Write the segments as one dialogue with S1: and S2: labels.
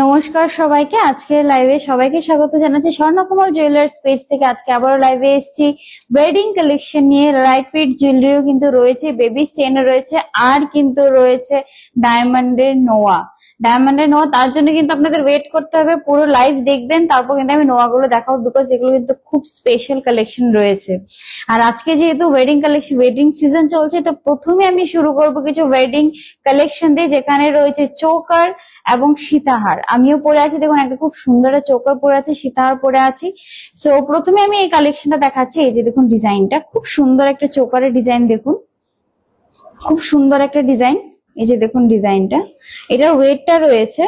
S1: নমস্কার সবাইকে, আজকের লাইভে সবাইকে স্বাগত জানাচ্ছি স্বর্ণকমল জুয়েলার্স পেজ থেকে। আজকে আবারও লাইভে এসেছি ওয়েডিং কালেকশন নিয়ে। লাইট ওয়েট জুয়েলারিও কিন্তু রয়েছে, বেবি চেনও রয়েছে, আর কিন্তু রয়েছে ডায়মন্ডের নোয়া। তার জন্য কিন্তু আপনাদের ওয়েট করতে হবে, পুরো লাইভ দেখবেন, তারপর কিন্তু আমি নোয়াগুলো দেখাবো, বিকজ এগুলো কিন্তু খুব স্পেশাল কালেকশন রয়েছে। আর আজকে যেহেতু ওয়েডিং সিজন চলছে, তো প্রথমে আমি শুরু করব কিছু ওয়েডিং কালেকশন দিয়ে, যেখানে রয়েছে চোকার এবং সীতাহার। আমিও পরে আছি, দেখুন একটা খুব সুন্দর চোকার পরে আছে, সীতাহার পরে আছি। সো প্রথমে আমি এই কালেকশনটা দেখাচ্ছি। এই যে দেখুন ডিজাইনটা, খুব সুন্দর একটা চোকারের ডিজাইন, দেখুন খুব সুন্দর একটা ডিজাইন। এই যে দেখুন ডিজাইনটা, এটার ওয়েটটা রয়েছে,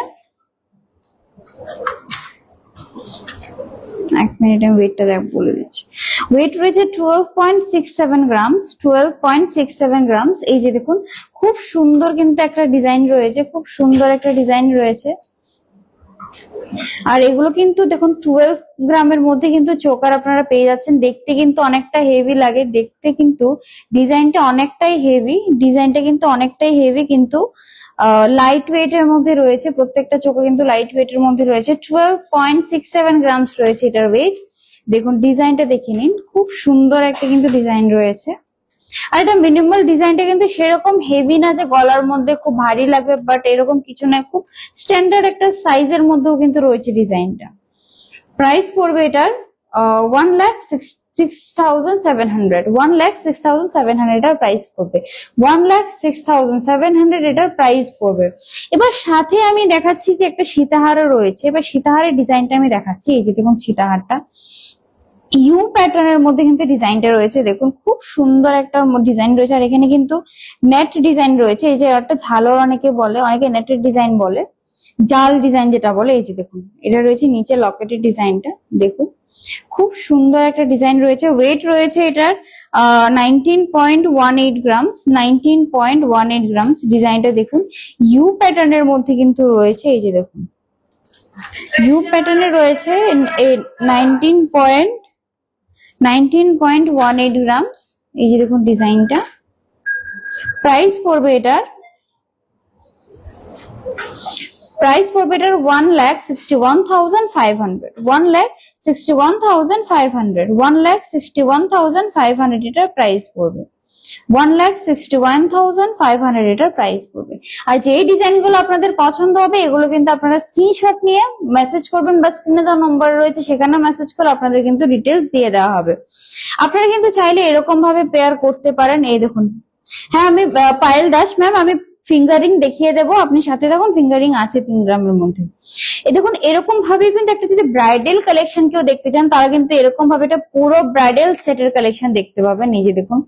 S1: এক মিনিট আমি ওয়েটটা বলে দিচ্ছি। ওয়েট রয়েছে 12.67 গ্রামস, 12.67 গ্রামস। এই যে দেখুন খুব সুন্দর কিন্তু একটা ডিজাইন রয়েছে, খুব সুন্দর একটা ডিজাইন রয়েছে। আর এগুলো কিন্তু দেখুন 12 গ্রামের মধ্যে কিন্তু চোকার আপনারা পেয়ে যাচ্ছেন। দেখতে কিন্তু অনেকটা হেভি লাগে, দেখতে কিন্তু ডিজাইনটা অনেকটাই হেভি, কিন্তু লাইট ওয়েট এর মধ্যে রয়েছে। প্রত্যেকটা চোখে কিন্তু লাইট ওয়েট এর মধ্যে রয়েছে। 12.67 গ্রামস রয়েছে এটার ওয়েট। দেখুন ডিজাইনটা দেখে নিন, খুব সুন্দর একটা কিন্তু ডিজাইন রয়েছে। আর এটা মিনিমাল ডিজাইনটা কিন্তু সেরকম হেভি না যে গলার মধ্যে খুব ভারী লাগবে, বাট এরকম কিছু না, খুব স্ট্যান্ডার্ড একটা সাইজের মধ্যেও কিন্তু রয়েছে ডিজাইনটা। প্রাইস পড়বে এটার 1,06,700, 1,06,700 এটার প্রাইস পড়বে, 1,06,700 এটার প্রাইস পড়বে। এবার সাথে আমি দেখাচ্ছি যে একটা সীতাহারও রয়েছে। এবার সীতাহারের ডিজাইনটা আমি দেখাচ্ছি। এই যে দেখুন সীতাহারটা ইউ প্যাটার্নের মধ্যে কিন্তু ডিজাইনটা রয়েছে, দেখুন খুব সুন্দর একটা ডিজাইন রয়েছে। আর এখানে কিন্তু নেট ডিজাইন রয়েছে। এই যে একটা ঝালর অনেকে বলে, অনেকে নেটের ডিজাইন বলে, জাল ডিজাইন যেটা বলে। এই যে দেখুন এটা রয়েছে নিচে লকেটের ডিজাইনটা, দেখুন খুব সুন্দর একটা ডিজাইন রয়েছে। ওয়েট রয়েছে এটার 19.18 গ্রামস, 19.18 গ্রামস। ডিজাইনটা দেখুন ইউ প্যাটার্নের মধ্যে কিন্তু রয়েছে। এই যে দেখুন ইউ প্যাটার্নে রয়েছে 19.18 গ্রামস। এই যে দেখুন ডিজাইনটা। প্রাইস পড়বে এটার 1,61,500, 1,61,500, 1,61,500 এটার প্রাইস পড়বে, 1,61,500 এটার প্রাইস পড়বে। আর যে ডিজাইন গুলো আপনাদের পছন্দ হবে, এগুলো কিন্তু আপনারা স্ক্রিনশট নিয়ে মেসেজ করবেন, বা স্ক্রিনে যে নম্বর রয়েছে সেখানে মেসেজ করে আপনাদের কিন্তু ডিটেলস দিয়ে দেওয়া হবে। আপনারা কিন্তু চাইলে এরকম ভাবে পেয়ার করতে পারেন। এই দেখুন, হ্যাঁ আমি পায়েল দাস ম্যাম, আমি ফিঙ্গারিং দেখিয়ে দেবো, আপনি সাথে দেখুন ফিঙ্গারিং আছে 3 গ্রামের মধ্যে। এই দেখুন এরকম ভাবে কিন্তু একটা যদি ব্রাইডাল কালেকশন কেউ দেখতে চান, তারা কিন্তু এরকম ভাবে এটা পুরো ব্রাইডাল সেটের কালেকশন দেখতে পাবেন। এই যে দেখুন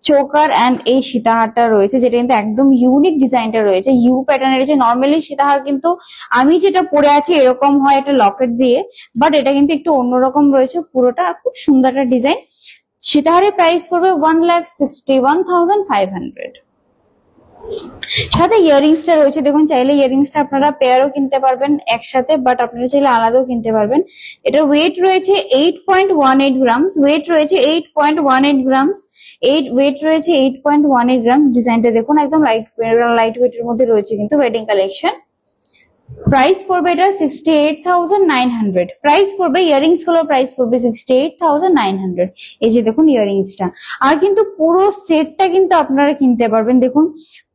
S1: চোকার এন্ড এই সীতাহারটা রয়েছে, যেটা কিন্তু একদম ইউনিক ডিজাইনটা রয়েছে, ইউ প্যাটার্নের রয়েছে। নর্মালি সীতাহার কিন্তু আমি যেটা পরে আছি এরকম হয় একটা লকেট দিয়ে, বাট এটা কিন্তু একটু অন্যরকম রয়েছে পুরোটা, খুব সুন্দর একটা ডিজাইন। সীতাহারের প্রাইস পড়বে 1,61,500। সাথে ইয়ারিংসটা রয়েছে, দেখুন চাইলে ইয়ারিংসটা আপনারা পেয়ারও কিনতে পারবেন একসাথে, বাট আপনারা চাইলে আলাদাও কিনতে পারবেন। এটা ওয়েট রয়েছে 8.18 গ্রামস, ওয়েট রয়েছে 8.18 গ্রামস, ওয়েট রয়েছে 8.18 গ্রাম। ডিজাইনটা দেখুন একদম লাইট ওয়েট এর মধ্যে রয়েছে কিন্তু ওয়েডিং কালেকশন। প্রাইস পড়বে এটা 68,900, প্রাইস পড়বে, ইয়ারিংস গুলোর প্রাইস পড়বে 68,900। এই যে দেখুন ইয়ারিংসটা। আর কিন্তু পুরো সেটটা কিন্তু আপনারা কিনতে পারবেন, দেখুন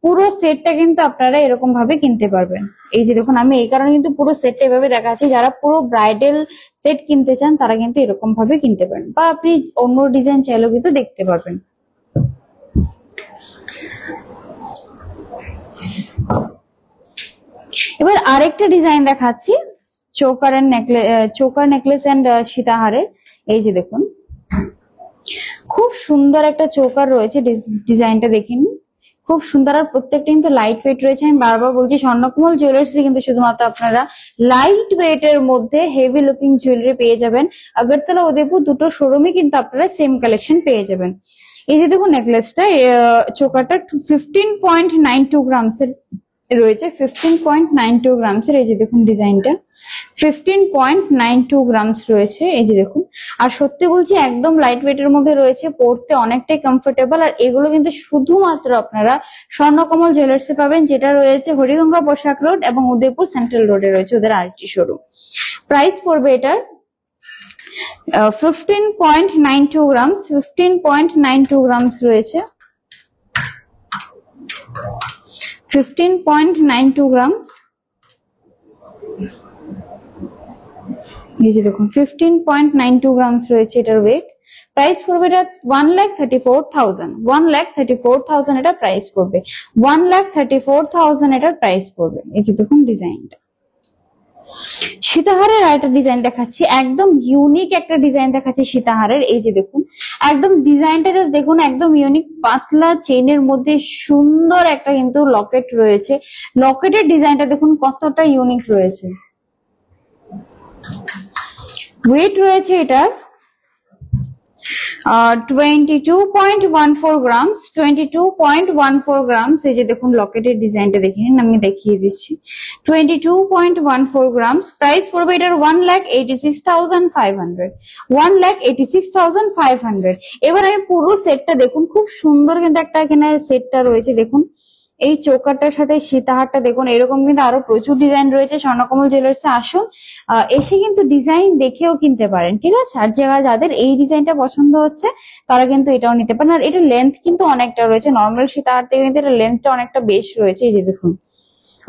S1: পুরো সেটটা কিন্তু আপনারা এরকম ভাবে কিনতে পারবেন। এই যে দেখুন আমি এই কারণে কিন্তু পুরো সেটটা এভাবে দেখাচ্ছি, যারা পুরো ব্রাইডাল সেট কিনতে চান তারা কিন্তু এরকম ভাবে কিনতে পারেন, বা আপনি অন্য ডিজাইন চাইলেও কিন্তু দেখতে পারবেন। এবার আরেকটা ডিজাইন দেখাচ্ছি চোকার নেকলেস এন্ড সীতাহারের। এই যে দেখুন খুব সুন্দর একটা চোকার রয়েছে, ডিজাইনটা দেখেন খুব সুন্দর। আর প্রত্যেকটা কিন্তু লাইট ওয়েট রয়েছে। আমি বারবার বলছি স্বর্ণকমল জুয়েলার্সে কিন্তু শুধুমাত্র আপনারা লাইট ওয়েট এর মধ্যে হেভি লুকিং জুয়েলারি পেয়ে যাবেন। আগরতলা উদয়পুর দুটো শোরুমে কিন্তু আপনারা সেম কালেকশন পেয়ে যাবেন। এই যে দেখুন নেকলেসটা, চোকারটা 15.92 গ্রামস এর রয়েছে 15.92 গ্রামস এর। এই যে দেখুন ডিজাইনটা 15.92 গ্রামস রয়েছে, এই যে দেখুন। আর সত্যি বলছি একদম লাইট ওয়েট এর মধ্যে রয়েছে, পরতে অনেকটাই কমফোর্টেবল। আর এগুলো কিন্তু শুধুমাত্র আপনারা স্বর্ণকমল জুয়েলার্সে পাবেন, যেটা রয়েছে হরিগঙ্গা পোশাক রোড এবং উদয়পুর সেন্ট্রাল রোডে রয়েছে ওদের আরেকটি শোরুম। প্রাইস পড়বে এটার 15.92 গ্রামস, 15.92 গ্রামস রয়েছে, 15.92 গ্রামস। এই যে দেখুন 15.92 গ্রামস রয়েছে এটার ওয়েট। প্রাইস পড়বে এটা 1,34,000, 1,34,000 এটা প্রাইস পড়বে, 1,34,000 এটার প্রাইস পড়বে। এই যে দেখুন ডিজাইনটা। সীতাহারের আরেকটা ডিজাইন দেখাচ্ছি, একদম ইউনিক একটা ডিজাইন দেখাচ্ছি সীতাহারের। এই যে দেখুন একদম ডিজাইনটা জাস্ট দেখুন, একদম ইউনিক, পাতলা চেইনের মধ্যে সুন্দর একটা কিন্তু লকেট রয়েছে। লকেটের ডিজাইনটা দেখুন কতটা ইউনিক রয়েছে। ওয়েট রয়েছে এটার 22.14 গ্রামস, 22.14 গ্রামস। এই যে দেখুন লকেটের ডিজাইনটা দেখে নিন, আমি দেখিয়ে দিচ্ছি। 22.14 গ্রামস। প্রাইস পড়বে এটার 1,86,500, 1,86,500। এবার আমি পুরো সেটটা দেখুন, খুব সুন্দর কিন্তু একটা এখানে সেটটা রয়েছে দেখুন। এই চোকারটার সাথে সীতাহারটা দেখুন, এরকম কিন্তু আরো প্রচুর ডিজাইন রয়েছে। স্বর্ণকমল জুয়েলার্সে আসুন, এসে কিন্তু ডিজাইন দেখেও কিনতে পারেন, ঠিক আছে। আর যাদের এই ডিজাইনটা পছন্দ হচ্ছে তারা কিন্তু এটাও নিতে পারেন। আর এটার লেন্থ কিন্তু অনেকটা রয়েছে, নর্মাল সীতাহার থেকে কিন্তু এটার লেন্থটা অনেকটা বেশ রয়েছে। এই যে দেখুন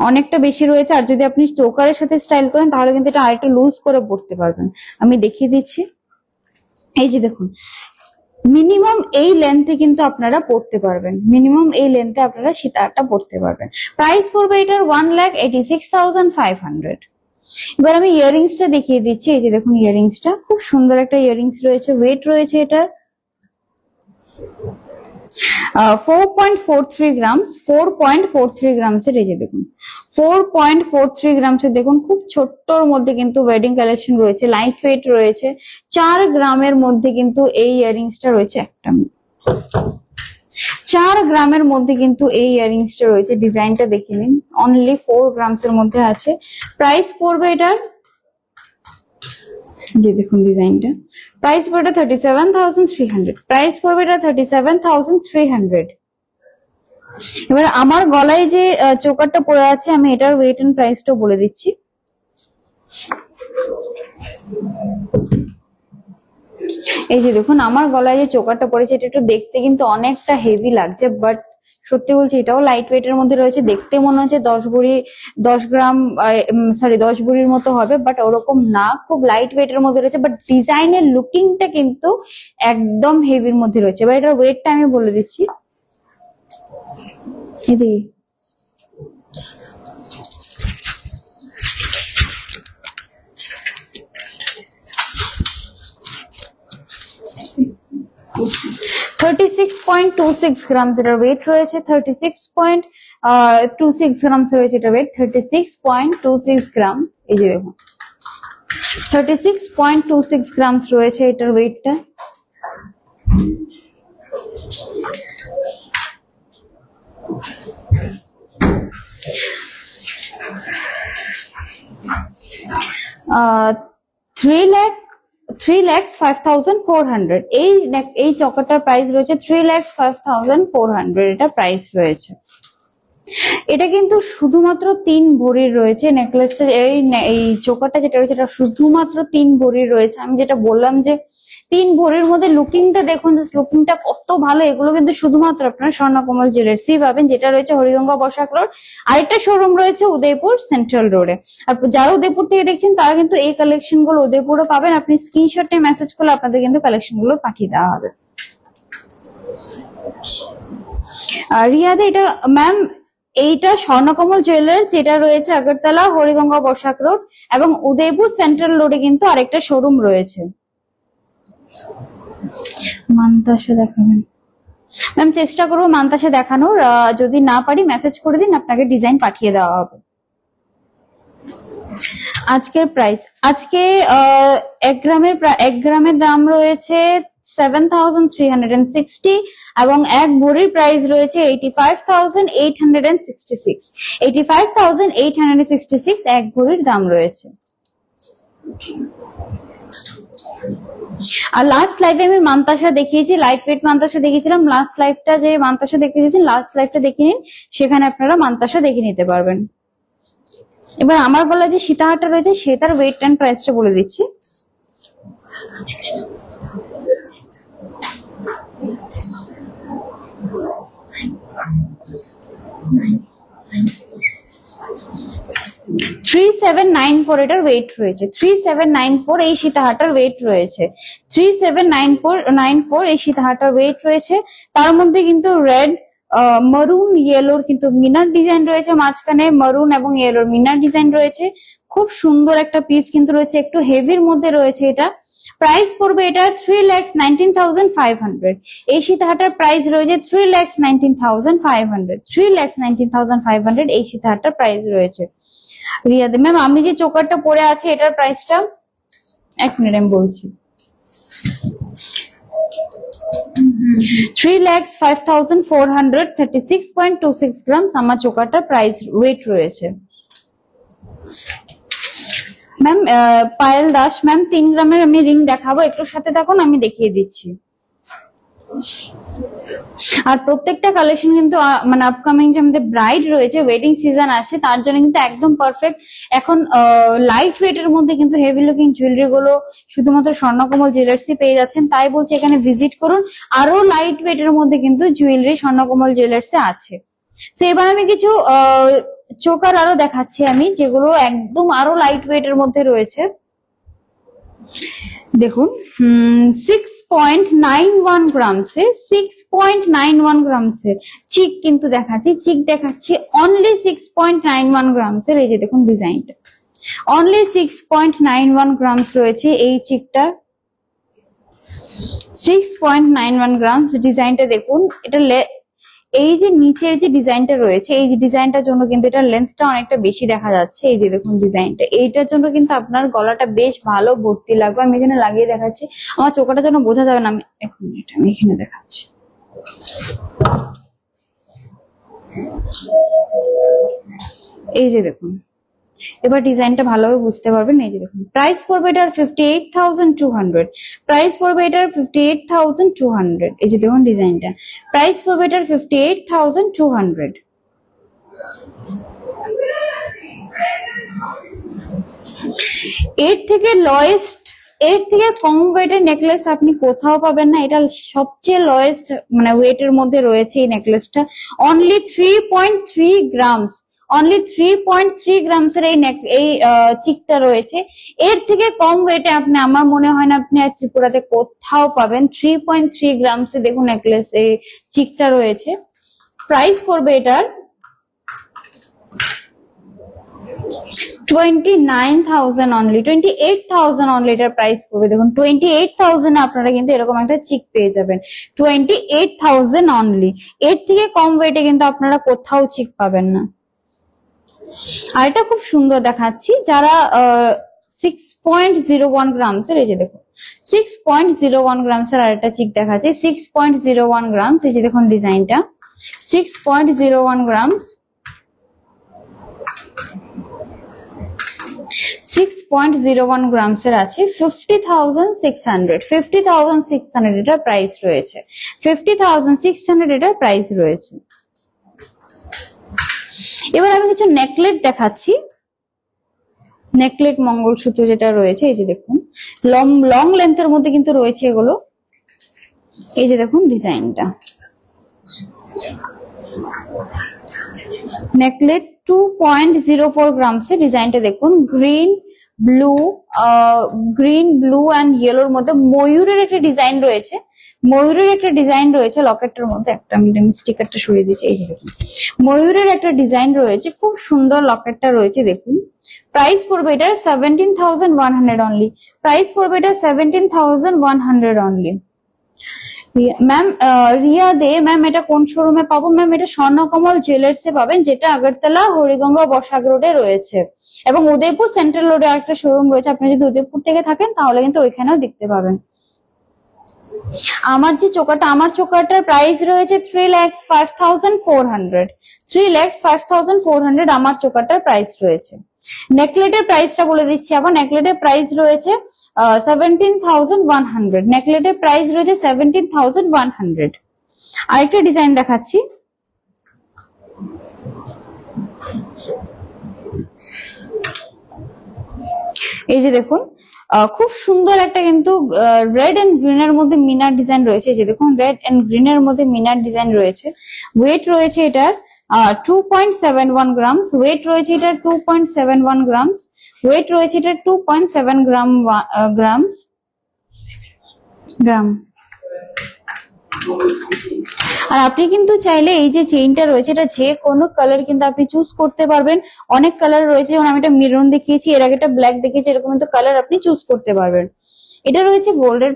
S1: অনেকটা বেশি রয়েছে। আর যদি আপনি চোকারের সাথে স্টাইল করেন তাহলে কিন্তু এটা আরেকটা লুজ করে পড়তে পারবেন। আমি দেখিয়ে দিচ্ছি, এই যে দেখুন মিনিমাম এই লেন্থে কিন্তু আপনারা পড়তে পারবেন, মিনিমাম এই লেন্থে আপনারা সীতাহারটা পড়তে পারবেন। প্রাইস পড়বে এটার 1,86,500। এবার আমি ইয়াররিংসটা দেখিয়ে দিচ্ছি। এই যে দেখুন ইয়াররিংসটা খুব সুন্দর একটা ইয়াররিংস রয়েছে। ওয়েট রয়েছে এটার 4.43 গ্রামস, 4.43 গ্রামসের। এই যে দেখুন 4.43 গ্রামসের। দেখুন খুব ছোট্টর মধ্যে কিন্তু ওয়েডিং কালেকশন রয়েছে, লাইট ওয়েট রয়েছে। 4 গ্রামের মধ্যে কিন্তু এই ইয়াররিংসটা রয়েছে একটা, 4 গ্রামের মধ্যে কিন্তু এই ইয়াররিংসটা রয়েছে। ডিজাইনটা দেখে নিন, অনলি 4 গ্রামসের মধ্যে আছে। প্রাইস পড়বে এটার, যে দেখুন ডিজাইনটা, প্রাইস পড়বে 37,300, প্রাইস পড়বে এটা 37,300। এবার আমার গলায় যে চোকারটা পড়ে আছে আমি এটার ওয়েট এন্ড প্রাইসটা বলে দিচ্ছি। এই যে দেখুন আমার গলায় যে চোকারটা পড়েছে এটা একটু দেখতে কিন্তু অনেকটা হেভি লাগছে, বাট সত্যি বলছি এটাও লাইট ওয়েট এর মধ্যে রয়েছে। দেখতে মনে হচ্ছে 10 গ্রাম সরি 10 ভরির মতো হবে, বাট ওরকম না, খুব লাইট ওয়েট এর মধ্যে রয়েছে। বাট ডিজাইনের লুকিংটা কিন্তু একদম হেভির মধ্যে রয়েছে। এবার এটার ওয়েটটা আমি বলে দিচ্ছি। এই 36.26 গ্রাম এটার ওয়েট রয়েছে, 36.26 গ্রাম রয়েছে এটার ওয়েট, 36.26 গ্রাম। এই যে দেখুন 36.26 গ্রাম রয়েছে এটার ওয়েটটা। $3,05,400। এই চকারটার প্রাইস রয়েছে 3,05,400 এটা প্রাইস রয়েছে। এটা কিন্তু শুধুমাত্র 3 ভরির রয়েছে নেকলেসটা। এই চোকারটা যেটা রয়েছে এটা শুধুমাত্র 3 ভরির রয়েছে। আমি যেটা বললাম যে 3 ভরির মধ্যে লুকিংটা দেখুন, জাস্ট লুকিংটা কত ভালো। এগুলো কিন্তু শুধুমাত্র আপনারা স্বর্ণকমল জুয়েলার্সি পাবেন, যেটা রয়েছে হরিগঙ্গা পোশাক রোড। আরেকটা শোরুম রয়েছে উদয়পুর সেন্ট্রাল রোডে। আর যারা উদয়পুর থেকে দেখছেন তারা কিন্তু এই কালেকশন গুলো উদয়পুরে পাবেন। আপনি স্ক্রিনশট নিয়ে মেসেজ করলে আপনাদের কিন্তু কালেকশন গুলো পাঠিয়ে দেওয়া হবে। রিয়াদে এটা ম্যাম, এইটা স্বর্ণকমল জুয়েলার্স যেটা রয়েছে আগরতলা হরিগঙ্গা পোশাক রোড এবং উদয়পুর সেন্ট্রাল রোডে কিন্তু আরেকটা শোরুম রয়েছে। মান্তাসা দেখাবেন ম্যাম, চেষ্টা করবো মান্তাসা দেখানোর। যদি না পারি মেসেজ করে দিন, আপনাকে ডিজাইন পাঠিয়ে দেওয়া হবে। আজকের প্রাইস, আজকে 1 গ্রামের দাম রয়েছে 87,360 এবং এক ভরির প্রাইস রয়েছে 85,866। 85,866 এক ভরির দাম রয়েছে। আর লাস্ট লাইভে আমি মান্তাসা দেখিয়েছি, লাইট ওয়েট মান্তাসা দেখিয়েছিলাম। লাস্ট লাইভটা যে মান্তাসা দেখিয়েছেন, লাস্ট লাইভটা দেখে নিন, সেখানে আপনারা মান্তাসা দেখে নিতে পারবেন। এবার আমার গলায় যে সীতাহারটা রয়েছে সেটার ওয়েট এন্ড প্রাইসটা বলে দিচ্ছি। $3794 এটার ওয়েট রয়েছে। 3794 এই সীতাহারটার ওয়েট রয়েছে। 3794 এই সীতাহারটার ওয়েট রয়েছে। তার মধ্যে কিন্তু রেড, মারুন, ইয়েলোর কিন্তু মিনার ডিজাইন রয়েছে, মাঝখানে মারুন এবং ইয়েলোর মিনার ডিজাইন রয়েছে। খুব সুন্দর একটা পিস কিন্তু রয়েছে, একটু হেভির মধ্যে রয়েছে এটা। প্রাইস পড়বে এটা 3,19,500। এই সীতাহারটার প্রাইস রয়েছে 3,19,500। 3,19,500 এই সীতাহারটার প্রাইস রয়েছে। রিয়াদে ম্যাম, আমি যে চোকারটা পরে আছে এটার প্রাইসটা এক মিনিট আমি বলছি। 3,05,436.26 গ্রাম আমার চোকারটার প্রাইস ওয়েট রয়েছে। ম্যাম পায়েল দাস ম্যাম 3 গ্রামের আমি রিং দেখাবো, একটু সাথে থাকুন, আমি দেখিয়ে দিচ্ছি। আর প্রত্যেকটা কালেকশন কিন্তু মানে আপকামিং যে আমাদের ব্রাইড রয়েছে, ওয়েডিং সিজন আছে, তার জন্য কিন্তু একদম পারফেক্ট। এখন লাইট ওয়েট এর মধ্যে কিন্তু হেভি লুকিং জুয়েলারি গুলো শুধুমাত্র স্বর্ণকমল জুয়েলার্সই পেয়ে যাচ্ছেন, তাই বলছি এখানে ভিজিট করুন। আরো লাইট ওয়েট এর মধ্যে কিন্তু জুয়েলারি স্বর্ণকমল জুয়েলার্সে আছে। তো এবার আমি কিছু চোকার আরো দেখাচ্ছি আমি, যেগুলো একদম আরো লাইট ওয়েট এর মধ্যে রয়েছে। দেখুন 6.91 গ্রামসের 6.91 গ্রামসের চিক কিন্তু দেখাচ্ছি, চিক দেখাচ্ছি অনলি 6.91 গ্রামসের। এই যে দেখুন ডিজাইনটা, অনলি 6.91 গ্রামস রয়েছে এই চিকটা। 6.91 গ্রামস ডিজাইনটা দেখুন। এটা এই যে নিচের যে ডিজাইনটা রয়েছে, এই যে ডিজাইনটার জন্য কিন্তু এটার লেন্থটা অনেকটা বেশি দেখা যাচ্ছে। এই যে দেখুন ডিজাইনটা, এইটার জন্য কিন্তু আপনার গলাটা বেশ ভালো ভর্তি লাগবে। আমি এখানে লাগিয়ে দেখাচ্ছি, আমার চোখটার জন্য বোঝা যাবে না। আমি এক মিনিট আমি এখানে দেখাচ্ছি। এই যে দেখুন, এবার ডিজাইনটা ভালোভাবে বুঝতে পারবেন। এই যে দেখুন প্রাইস পড়বে এটার 58,200। প্রাইস পড়বে এটার 58,200। এই যে দেখুন ডিজাইনটা, প্রাইস পড়বে এটার 58,200। এর থেকে লয়েস্ট, এর থেকে কম ওয়েটের নেকলেস আপনি কোথাও পাবেন না। এটা সবচেয়ে লয়েস্ট মানে ওয়েটের মধ্যে রয়েছে এই নেকলেসটা। অনলি 3.3 গ্রামস, অনলি 3.3 গ্রামসের এই চিকটা রয়েছে। এর থেকে কম ওয়েটে আপনি, আমার মনে হয় না আপনি ত্রিপুরাতে কোথাও পাবেন। 3.3 গ্রামসে দেখুন নেকলেস এই চিকটা রয়েছে। প্রাইস পড়বে এটার 29,000 অনলি, 28,000 অনলি এটার প্রাইস পড়বে। দেখুন 28,000 আপনারা কিন্তু এরকম একটা চিক পেয়ে যাবেন। 28,000 অনলি। এর থেকে কম ওয়েটে কিন্তু আপনারা কোথাও চিক পাবেন না। আর এটা খুব সুন্দর দেখাচ্ছি, যারা 6.01 গ্রামসের, এই যে দেখুন 6.01 গ্রামসের আর একটা চিক দেখাচ্ছি। 6.01 গ্রামস, এই যে দেখুন ডিজাইনটা 6.01 গ্রামস। 6.01 গ্রামসের আছে 50,600। 50,600 এটার প্রাইস রয়েছে। 50,600 এটার প্রাইস রয়েছে। এবার আমি কিছু নেকলেট দেখাচ্ছি। নেকলেট মঙ্গলসূত্র যেটা রয়েছে, এই যে দেখুন লং লেন্থের মধ্যে কিন্তু রয়েছে এগুলো। এই যে দেখুন ডিজাইনটা, নেকলেট 2.04 গ্রামসের ডিজাইনটা দেখুন। গ্রিন ব্লু অ্যান্ড ইয়েলোর মধ্যে ময়ূরের একটা ডিজাইন রয়েছে। ময়ূরের একটা ডিজাইন রয়েছে লকেটটার মধ্যে। একটা আমি স্টিকারটা সরিয়ে দিচ্ছি। এই যে দেখুন ময়ূরের একটা ডিজাইন রয়েছে, খুব সুন্দর লকেটটা রয়েছে দেখুন। প্রাইস পড়বে এটা 17,100 অনলি। প্রাইস পড়বে এটা 17,100 অনলি। ম্যাম রিয়া দে ম্যাম, এটা কোন শোরুমে পাবো? ম্যাম এটা স্বর্ণকমল জুয়েলার্সে পাবেন, যেটা আগরতলা হরিগঙ্গা বসাক রোডে রয়েছে, এবং উদয়পুর সেন্ট্রাল রোডে আরেকটা শোরুম রয়েছে। আপনি যদি উদয়পুর থেকে থাকেন তাহলে কিন্তু ওইখানেও দেখতে পাবেন। আমার যে চোকাটা, আমার চোকাটার প্রাইস রয়েছে 3,05,400। 3,05,400 আমার চোকাটার প্রাইস রয়েছে। নেকলেটের প্রাইসটা বলে দিচ্ছি আবার, নেকলেটের প্রাইস রয়েছে 17,100। নেকলেটের প্রাইস রয়েছে 17,100। আরেকটা ডিজাইন দেখাচ্ছি। এই যে দেখুন, খুব সুন্দর একটা কিন্তু রেড এন্ড গ্রিন এর মধ্যে মিনার ডিজাইন রয়েছে। এই যে দেখুন, রেড এন্ড গ্রিন এর মধ্যে মিনার ডিজাইন রয়েছে। ওয়েট রয়েছে এটার 2.71 গ্রামস। ওয়েট রয়েছে এটার 2.71 গ্রামস। ওয়েট রয়েছে এটার 2.7 গ্রাম। আর আপনি কিন্তু চাইলে এই যে চেইনটা রয়েছে, এটা যে কোনো কালার কিন্তু আপনি চুজ করতে পারবেন। অনেক কালার রয়েছে, যেমন আমি একটা মেরুন দেখিয়েছি, এর আগে একটা ব্ল্যাক দেখিয়েছি, এরকম কিন্তু কালার আপনি চুজ করতে পারবেন। এটা রয়েছে গোল্ডের,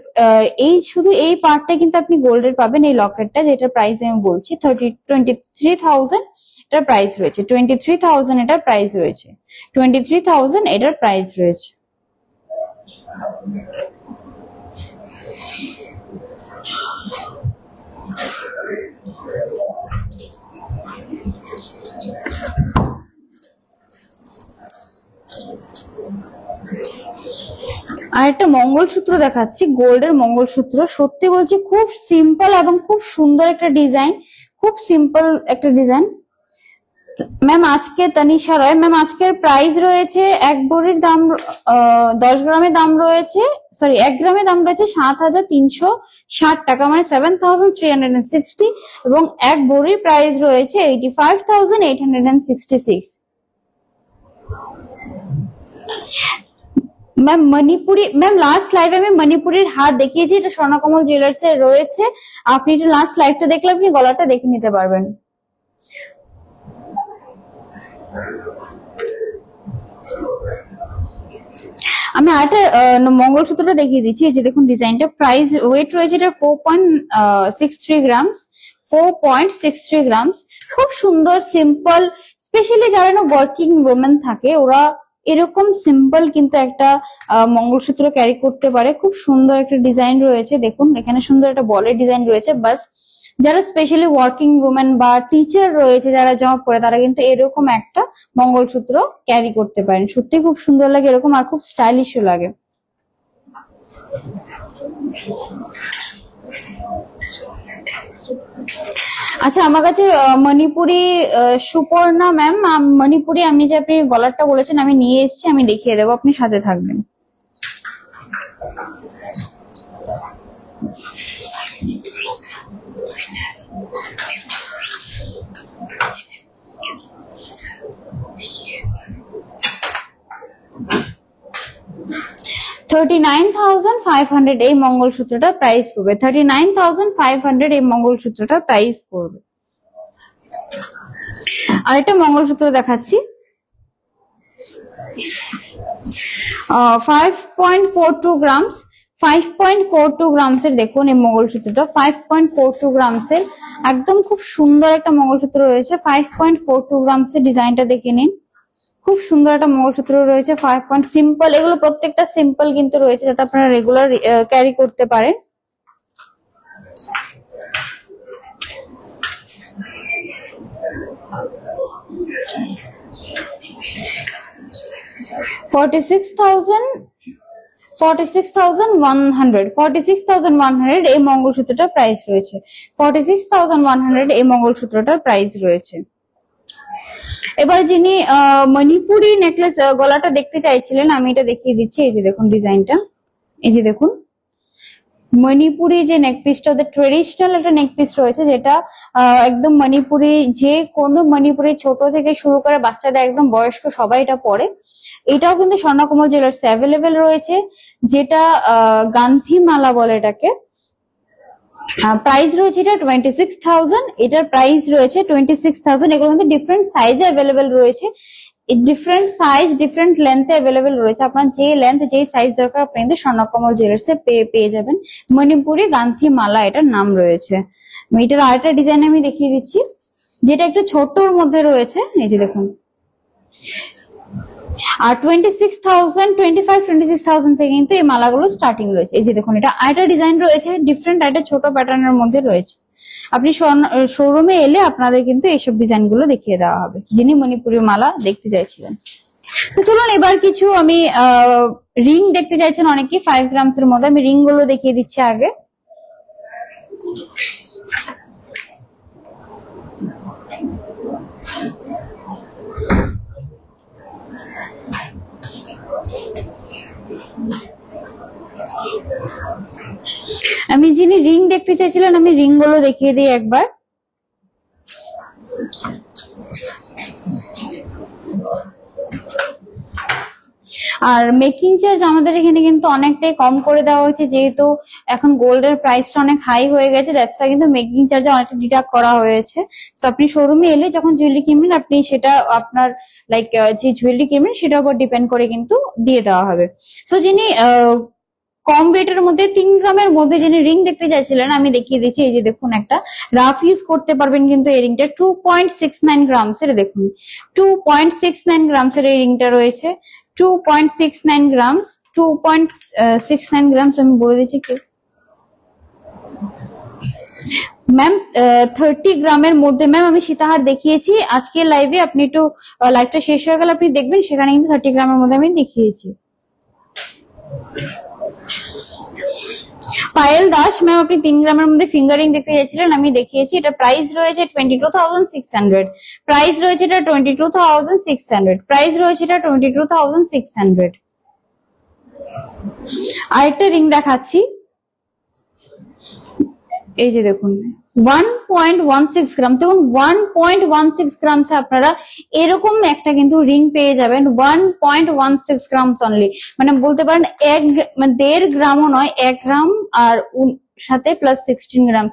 S1: এই শুধু এই পার্টটা কিন্তু আপনি গোল্ডের পাবেন, এই লকেটটা, যেটার প্রাইস আমি বলছি 23,000 এটার প্রাইস রয়েছে। 23,000 এটার প্রাইস রয়েছে। 23,000 এটার প্রাইস রয়েছে। আর একটা মঙ্গলসূত্র দেখাচ্ছি, গোল্ডের মঙ্গলসূত্র। সত্যি বলছি, খুব সিম্পল এবং খুব সুন্দর একটা ডিজাইন, খুব সিম্পল একটা ডিজাইন। ম্যাম আজকে তানিশা রয় ম্যাম, আজকের প্রাইস রয়েছে এক ভরির দাম 10 গ্রামের দাম রয়েছে, সরি 1 গ্রামের দাম রয়েছে 7,360 টাকা, মানে 7,360, এবং এক ভরির প্রাইস রয়েছে 85,866। ম্যাম মণিপুরি, ম্যাম লাস্ট লাইভে আমি মণিপুরের হার দেখিয়েছি, এটা স্বর্ণকমল জুয়েলার্স এর রয়েছে। আপনি এটা লাস্ট লাইভটা দেখলে আপনি গলাটা দেখে নিতে পারবেন। আমি আরেকটা মঙ্গলসূত্রটা দেখিয়ে দিচ্ছি। এই যে দেখুন ডিজাইনটা, প্রাইস ওয়েট রয়েছে এটা 4.63 গ্রামস। 4.63 গ্রামস। খুব সুন্দর সিম্পল, স্পেশালি যারা না ওয়ার্কিং ওমেন থাকে, ওরা এরকম সিম্পল কিন্তু একটা মঙ্গলসূত্র ক্যারি করতে পারে। খুব সুন্দর একটা ডিজাইন রয়েছে, দেখুন এখানে সুন্দর একটা বলের ডিজাইন রয়েছে। বাস যারা স্পেশালি ওয়ার্কিং ওমেন বা টিচার রয়েছে, যারা জব করে, তারা কিন্তু এরকম একটা মঙ্গলসূত্র ক্যারি করতে পারেন। সত্যি খুব সুন্দর লাগে এরকম, আর খুব স্টাইলিশও লাগে। আচ্ছা, আমার কাছে মণিপুরি সুপর্ণা ম্যাম, মণিপুরি আমি যে আপনি গলারটা বলেছেন আমি নিয়ে এসেছি, আমি দেখিয়ে দেবো, আপনি সাথে থাকবেন। $39,500 এই মঙ্গলসূত্রটার প্রাইস পড়বে। 39,500 এই মঙ্গলসূত্রটার প্রাইস পড়বে। আরেকটা মঙ্গলসূত্র দেখাচ্ছি, 5.42 গ্রামস। 5.42 গ্রামসের দেখুন এই মঙ্গলসূত্রটা, 5.42 গ্রামসের একদম খুব সুন্দর একটা মঙ্গলসূত্র রয়েছে। 5.42 গ্রামসের ডিজাইনটা দেখে নিন, খুব সুন্দর একটা মঙ্গলসূত্র রয়েছে। 5 পয়েন্ট সিম্পল, এগুলো প্রত্যেকটা সিম্পল কিন্তু রয়েছে, যাতে আপনারা রেগুলার ক্যারি করতে পারেন। $46,100 এই মঙ্গলসূত্রটার প্রাইস রয়েছে। 46,100 এই মঙ্গলসূত্রটার প্রাইস রয়েছে। এবার যিনি মণিপুরি নেকলেস গলাটা দেখতে চাইছিলেন, আমি এটা দেখিয়ে দিচ্ছি। এই যে দেখুন ডিজাইনটা, এই যে দেখুন মণিপুরি যে নেকপিসটা, ওদের ট্রেডিশনাল একটা নেকপিস রয়েছে, যেটা একদম মণিপুরি, যে কোনো মণিপুরি ছোট থেকে শুরু করে বাচ্চাদের একদম বয়স্ক সবাই এটা পরে। এটাও কিন্তু স্বর্ণকমল জুয়েলার্স অ্যাভেলেবেল রয়েছে, যেটা গান্ধী মালা বলে এটাকে। প্রাইস রয়েছে এটা 26,000, এটার প্রাইস রয়েছে 26,000। এগুলো কিন্তু ডিফারেন্ট সাইজে অ্যাভেলেবেল রয়েছে, ডিফারেন্ট সাইজ ডিফারেন্ট লেন্থে অ্যাভেলেবেল রয়েছে। আপনার যে লেন্থ যে সাইজ দরকার আপনি কিন্তু স্বর্ণকমল জুয়েলার্সে পেয়ে যাবেন। মণিপুরি গান্ধী মালা এটার নাম রয়েছে। এটার আরেকটা ডিজাইন আমি দেখিয়ে দিচ্ছি, যেটা একটু ছোটর মধ্যে রয়েছে। এই যে দেখুন, আর 26,000 থেকে কিন্তু এই মালাগুলো স্টার্টিং রয়েছে। এই যে দেখুন, এটা আরেকটা ডিজাইন রয়েছে, ডিফারেন্ট একটা ছোট প্যাটার্নের মধ্যে রয়েছে। আপনি শোরুমে এলে আপনাদের কিন্তু এইসব ডিজাইন গুলো দেখিয়ে দেওয়া হবে, যিনি মণিপুরি মালা দেখতে চাইছিলেন। তো চলুন এবার কিছু আমি রিং দেখতে চাইছেন অনেকে 5 গ্রামস এর মধ্যে, আমি রিং গুলো দেখিয়ে দিচ্ছি আগে। আমি যিনি রিং দেখতে চাইছিলেন আমি রিং গুলো দেখিয়ে দিই একবার। আর মেকিং চার্জ আমাদের এখানে কিন্তু অনেকটাই কম করে দেওয়া হয়েছে, যেহেতু এখন গোল্ডের প্রাইসটা অনেক হাই হয়ে গেছে, দ্যাটস ওয়াই কিন্তু মেকিং চার্জে অনেকটা ডিডাক্ট করা হয়েছে। তো আপনি শোরুমে এলে যখন জুয়েলারি কিনবেন, আপনি সেটা আপনার লাইক যে জুয়েলারি কিনবেন সেটার উপর ডিপেন্ড করে কিন্তু দিয়ে দেওয়া হবে। তো যিনি কম ওয়েটের মধ্যে 3 গ্রামের মধ্যে যিনি রিং দেখতে চাইছিলেন আমি দেখিয়ে দিচ্ছি। এই যে দেখুন, একটা রাফ ইউজ করতে পারবেন কিন্তু এই রিংটা 2.69 গ্রামস এর, দেখুন 2.69 গ্রামস এর এই রিংটা রয়েছে। 2.69 গ্রামস, 2.69 গ্রামস আমি বলে দিচ্ছি কি ম্যাম, 30 গ্রামের মধ্যে। ম্যাম আমি সীতাহার দেখিয়েছি আজকে লাইভে, আপনি একটু লাইভটা শেষ হয়ে গেলে আপনি দেখবেন, সেখানে কিন্তু 30 গ্রামের মধ্যে আমি দেখিয়েছি। পায়েল দাস ম্যাম, আপনি 3 গ্রামের মধ্যে ফিঙ্গারিং দেখতে চাইছিলেন, আমি দেখিয়েছি। এটা প্রাইস রয়েছে 22,600, প্রাইস রয়েছে এটা 22,600, প্রাইস রয়েছে এটা 22,600। আরেকটা রিং দেখাচ্ছি, এই যে দেখুন 1.16 গ্রাম। দেখুন 1.16 গ্রাম আপনারা এরকম একটা কিন্তু রিং পেয়ে যাবেন 1.16 গ্রাম অনলি, মানে বলতে পারেন 1.5 গ্রামও নয়, 1 গ্রাম আর সাথে প্লাস 16 গ্রাম,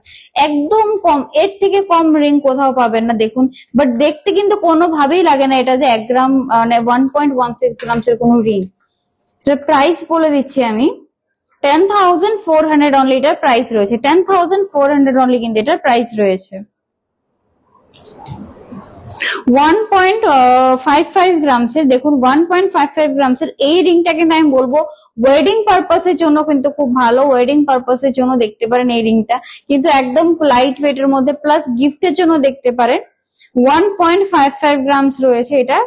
S1: একদম কম। এর থেকে কম রিং কোথাও পাবেন না দেখুন। বাট দেখতে কিন্তু কোনোভাবেই লাগে না এটা যে 1 গ্রাম মানে 1.16 গ্রাম এর কোনো রিং। এটার প্রাইস বলে দিচ্ছি আমি, 10,400 অনলি এটার প্রাইস রয়েছে, 10,400 অনলি কিন্তু এটার প্রাইস রয়েছে। 1.55 গ্রামস এর, দেখুন 1.55 গ্রামস এর এই রিংটা কিন্তু আমি বলবো ওয়েডিং পারপাসের জন্য কিন্তু খুব ভালো, ওয়েডিং পারপাসের জন্য দেখতে পারেন এই রিংটা, কিন্তু একদম লাইট ওয়েট এর মধ্যে, প্লাস গিফটের জন্য দেখতে পারেন। 1.55 গ্রামস রয়েছে এটা,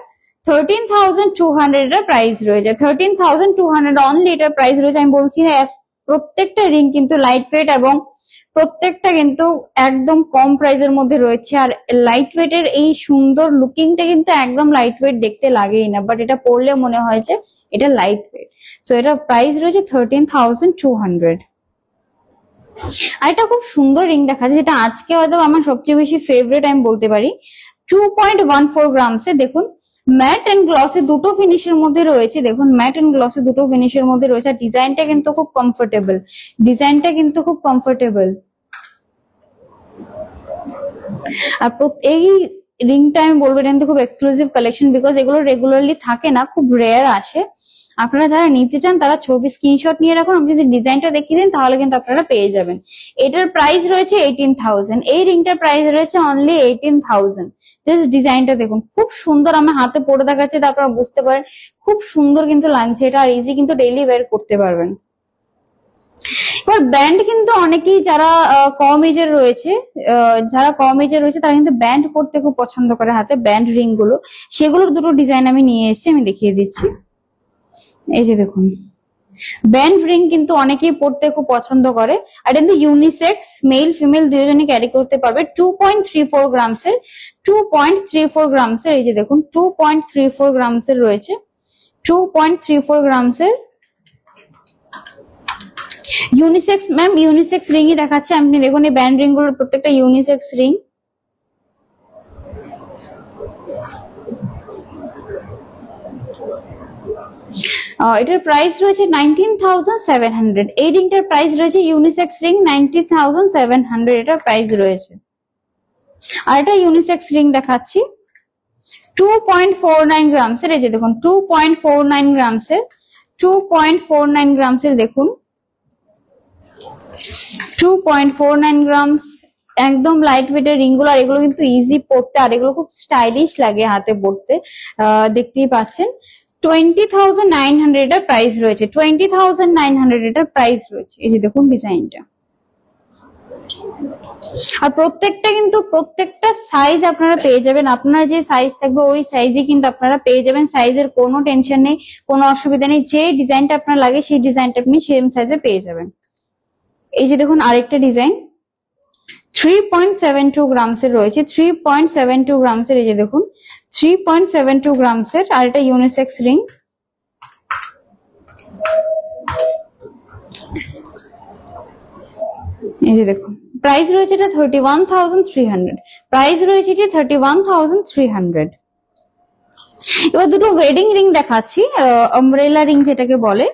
S1: 13,200 এর প্রাইস রয়েছে, 13,200 অনলি এটার প্রাইস রয়েছে। আমি বলছি না প্রত্যেকটা রিং কিন্তু লাইট ওয়েট এবং প্রত্যেকটা কিন্তু একদম কম প্রাইসের মধ্যে রয়েছে। আর লাইট ওয়েট এর এই সুন্দর লুকিংটা কিন্তু একদম লাইট ওয়েট দেখতে লাগেই না, বাট এটা পরলে মনে হয় যে এটা লাইট ওয়েট। সো এটা প্রাইস রয়েছে 13,200। আর এটা খুব সুন্দর রিং দেখাচ্ছে, যেটা আজকে হয়তো আমার সবচেয়ে বেশি ফেভারিট আমি বলতে পারি। 2.14 গ্রামস এ, দেখুন ম্যাট এন্ড গ্লসে দুটো ফিনিশের মধ্যে রয়েছে, দেখুন ম্যাট এন্ড গ্লসে দুটো ফিনিশের মধ্যে রয়েছে। আর ডিজাইনটা কিন্তু খুব কমফোর্টেবল, ডিজাইনটা কিন্তু খুব কমফোর্টেবল। আর এই রিংটা আমি বলবো এটা কিন্তু খুব এক্সক্লুসিভ কালেকশন, বিকজ এগুলো রেগুলারলি থাকে না, খুব রেয়ার আসে। আপনারা যারা নিতে চান তারা ছবি স্ক্রিনশট নিয়ে রাখুন, আমি যদি ডিজাইনটা দেখিয়ে দিন তাহলে কিন্তু আপনারা পেয়ে যাবেন। এটার প্রাইস রয়েছে 18,000, এই রিংটার প্রাইস রয়েছে অনলি 18,000। ডিজাইনটা দেখুন খুব সুন্দর, আমার হাতে পরে দেখাচ্ছে, তারপর বুঝতে পারেন খুব সুন্দর কিন্তু লাগছে এটা, আর ইজি কিন্তু ডেইলি ওয়্যার করতে পারবেন। এবার ব্যান্ড কিন্তু অনেকেই যারা কম এজের রয়েছে, তারা কিন্তু ব্যান্ড পরতে খুব পছন্দ করে, হাতে ব্যান্ড রিং গুলো, সেগুলোর দুটো ডিজাইন আমি নিয়ে এসেছি, আমি দেখিয়ে দিচ্ছি। এই যে দেখুন ব্যান্ড রিং কিন্তু অনেকেই পরতে খুব পছন্দ করে, আর কিন্তু ইউনিসেক্স মেল ফিমেল দুজনে ক্যারি করতে পারবে। 2.34 গ্রামস এর, 2.34 গ্রামস এর, এই যে দেখুন 2.34 গ্রামস এর রয়েছে, 2.34 গ্রামস এর ইউনিসেক্স। ম্যাম ইউনিসেক্স রিংই দেখাচ্ছে, আপনি দেখুন এই ব্যান্ড রিং গুলোর প্রত্যেকটা ইউনিসেক্স রিং। এটার প্রাইস রয়েছে 19,700, এই রিংটার প্রাইস রয়েছে ইউনিসেক্স রিং 19,700 এটার প্রাইস রয়েছে। আর এটা ইউনিসেক্স রিং দেখাচ্ছি 2.49 গ্রামস এর, এই যে দেখুন 2.49 গ্রামস এর, 2.49 গ্রামস এর, দেখুন 2.49 গ্রামস একদম লাইট ওয়েটের রিং গুলো, আর এগুলো কিন্তু ইজি পড়তে, আর এগুলো খুব স্টাইলিশ লাগে হাতে পড়তে, দেখতেই পাচ্ছেন। 20,900 এটার প্রাইস রয়েছে, 20,900 এটার প্রাইস রয়েছে। এই যে দেখুন ডিজাইনটা, আর প্রত্যেকটা সাইজ আপনারা পেয়ে যাবেন, আপনার যে সাইজ থাকবে ওই সাইজই কিন্তু আপনারা পেয়ে যাবেন, সাইজের কোনো টেনশন নেই, কোনো অসুবিধা নেই, যে ডিজাইনটা আপনার লাগে সেই ডিজাইনটা আপনি সেম সাইজে পেয়ে যাবেন। এই যে দেখুন আরেকটা ডিজাইন 3.72 গ্রামস এর রয়েছে, 3.72 গ্রামস এর, এই যে দেখুন 3.72 গ্রামস এর, আর এটা ইউনিসেক্স রিং। এই যে দেখুন প্রাইস রয়েছে এটা 31,300, প্রাইস রয়েছে এটা 31,300। এবার দুটো ওয়েডিং রিং দেখাচ্ছি, আমব্রেলা রিং যেটাকে বলে,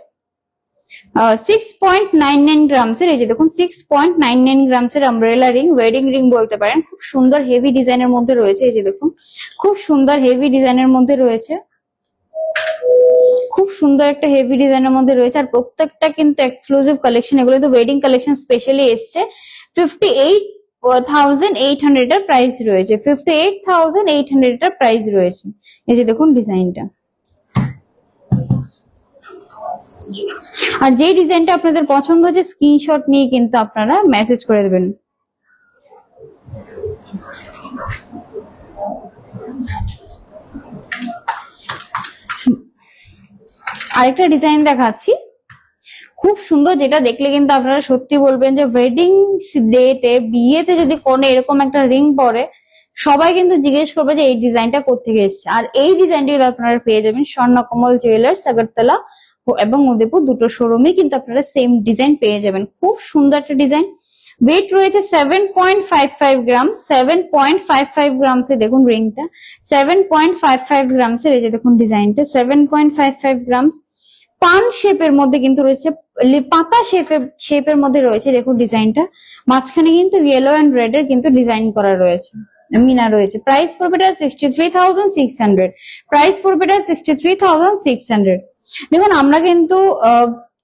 S1: 6.99 গ্রামস এর। এই যে দেখুন 6.99 গ্রামস এর আমব্রেলা রিং, ওয়েডিং রিং বলতে পারেন, খুব সুন্দর হেভি ডিজাইনের মধ্যে রয়েছে। এই যে দেখুন খুব সুন্দর হেভি ডিজাইনের মধ্যে রয়েছে, খুব সুন্দর একটা হেভি ডিজাইনের মধ্যে রয়েছে, আর প্রত্যেকটা কিন্তু এক্সক্লুসিভ কালেকশন, এগুলো তো ওয়েডিং কালেকশন স্পেশালি এসছে। 58,800 এর প্রাইস রয়েছে, 58,800 এর প্রাইস রয়েছে। এই যে দেখুন ডিজাইনটা, আর যে ডিজাইনটা আপনাদের পছন্দ হচ্ছে স্ক্রিনশট নিয়ে কিন্তু আপনারা মেসেজ করে দেবেন। আরেকটা ডিজাইন দেখাচ্ছি খুব সুন্দর, যেটা দেখলে কিন্তু আপনারা সত্যি বলবেন যে ওয়েডিং ডেতে, বিয়েতে যদি কোনো এরকম একটা রিং পরে, সবাই কিন্তু জিজ্ঞেস করবে যে এই ডিজাইনটা কোত্থেকে এসছে। আর এই ডিজাইনটি আপনারা পেয়ে যাবেন স্বর্ণকমল জুয়েলার্স, আগরতলা এবং উদয়পুর দুটো শোরুমে কিন্তু আপনারা সেম ডিজাইন পেয়ে যাবেন। খুব সুন্দর একটা ডিজাইন, ওয়েট রয়েছে 7.55 গ্রাম, 7.55 গ্রামস এর দেখুন রিংটা, 7.55 গ্রামস এর। এই যে দেখুন ডিজাইনটা 7.55 গ্রামস, পান শেপের মধ্যে কিন্তু রয়েছে, পাতা শেপের মধ্যে রয়েছে। দেখুন ডিজাইনটা, মাঝখানে কিন্তু ইয়েলো এন্ড রেড এর কিন্তু ডিজাইন করা রয়েছে, মিনা রয়েছে। প্রাইস পড়বে 63,600, প্রাইস পড়বে 63,600। দেখুন আমরা কিন্তু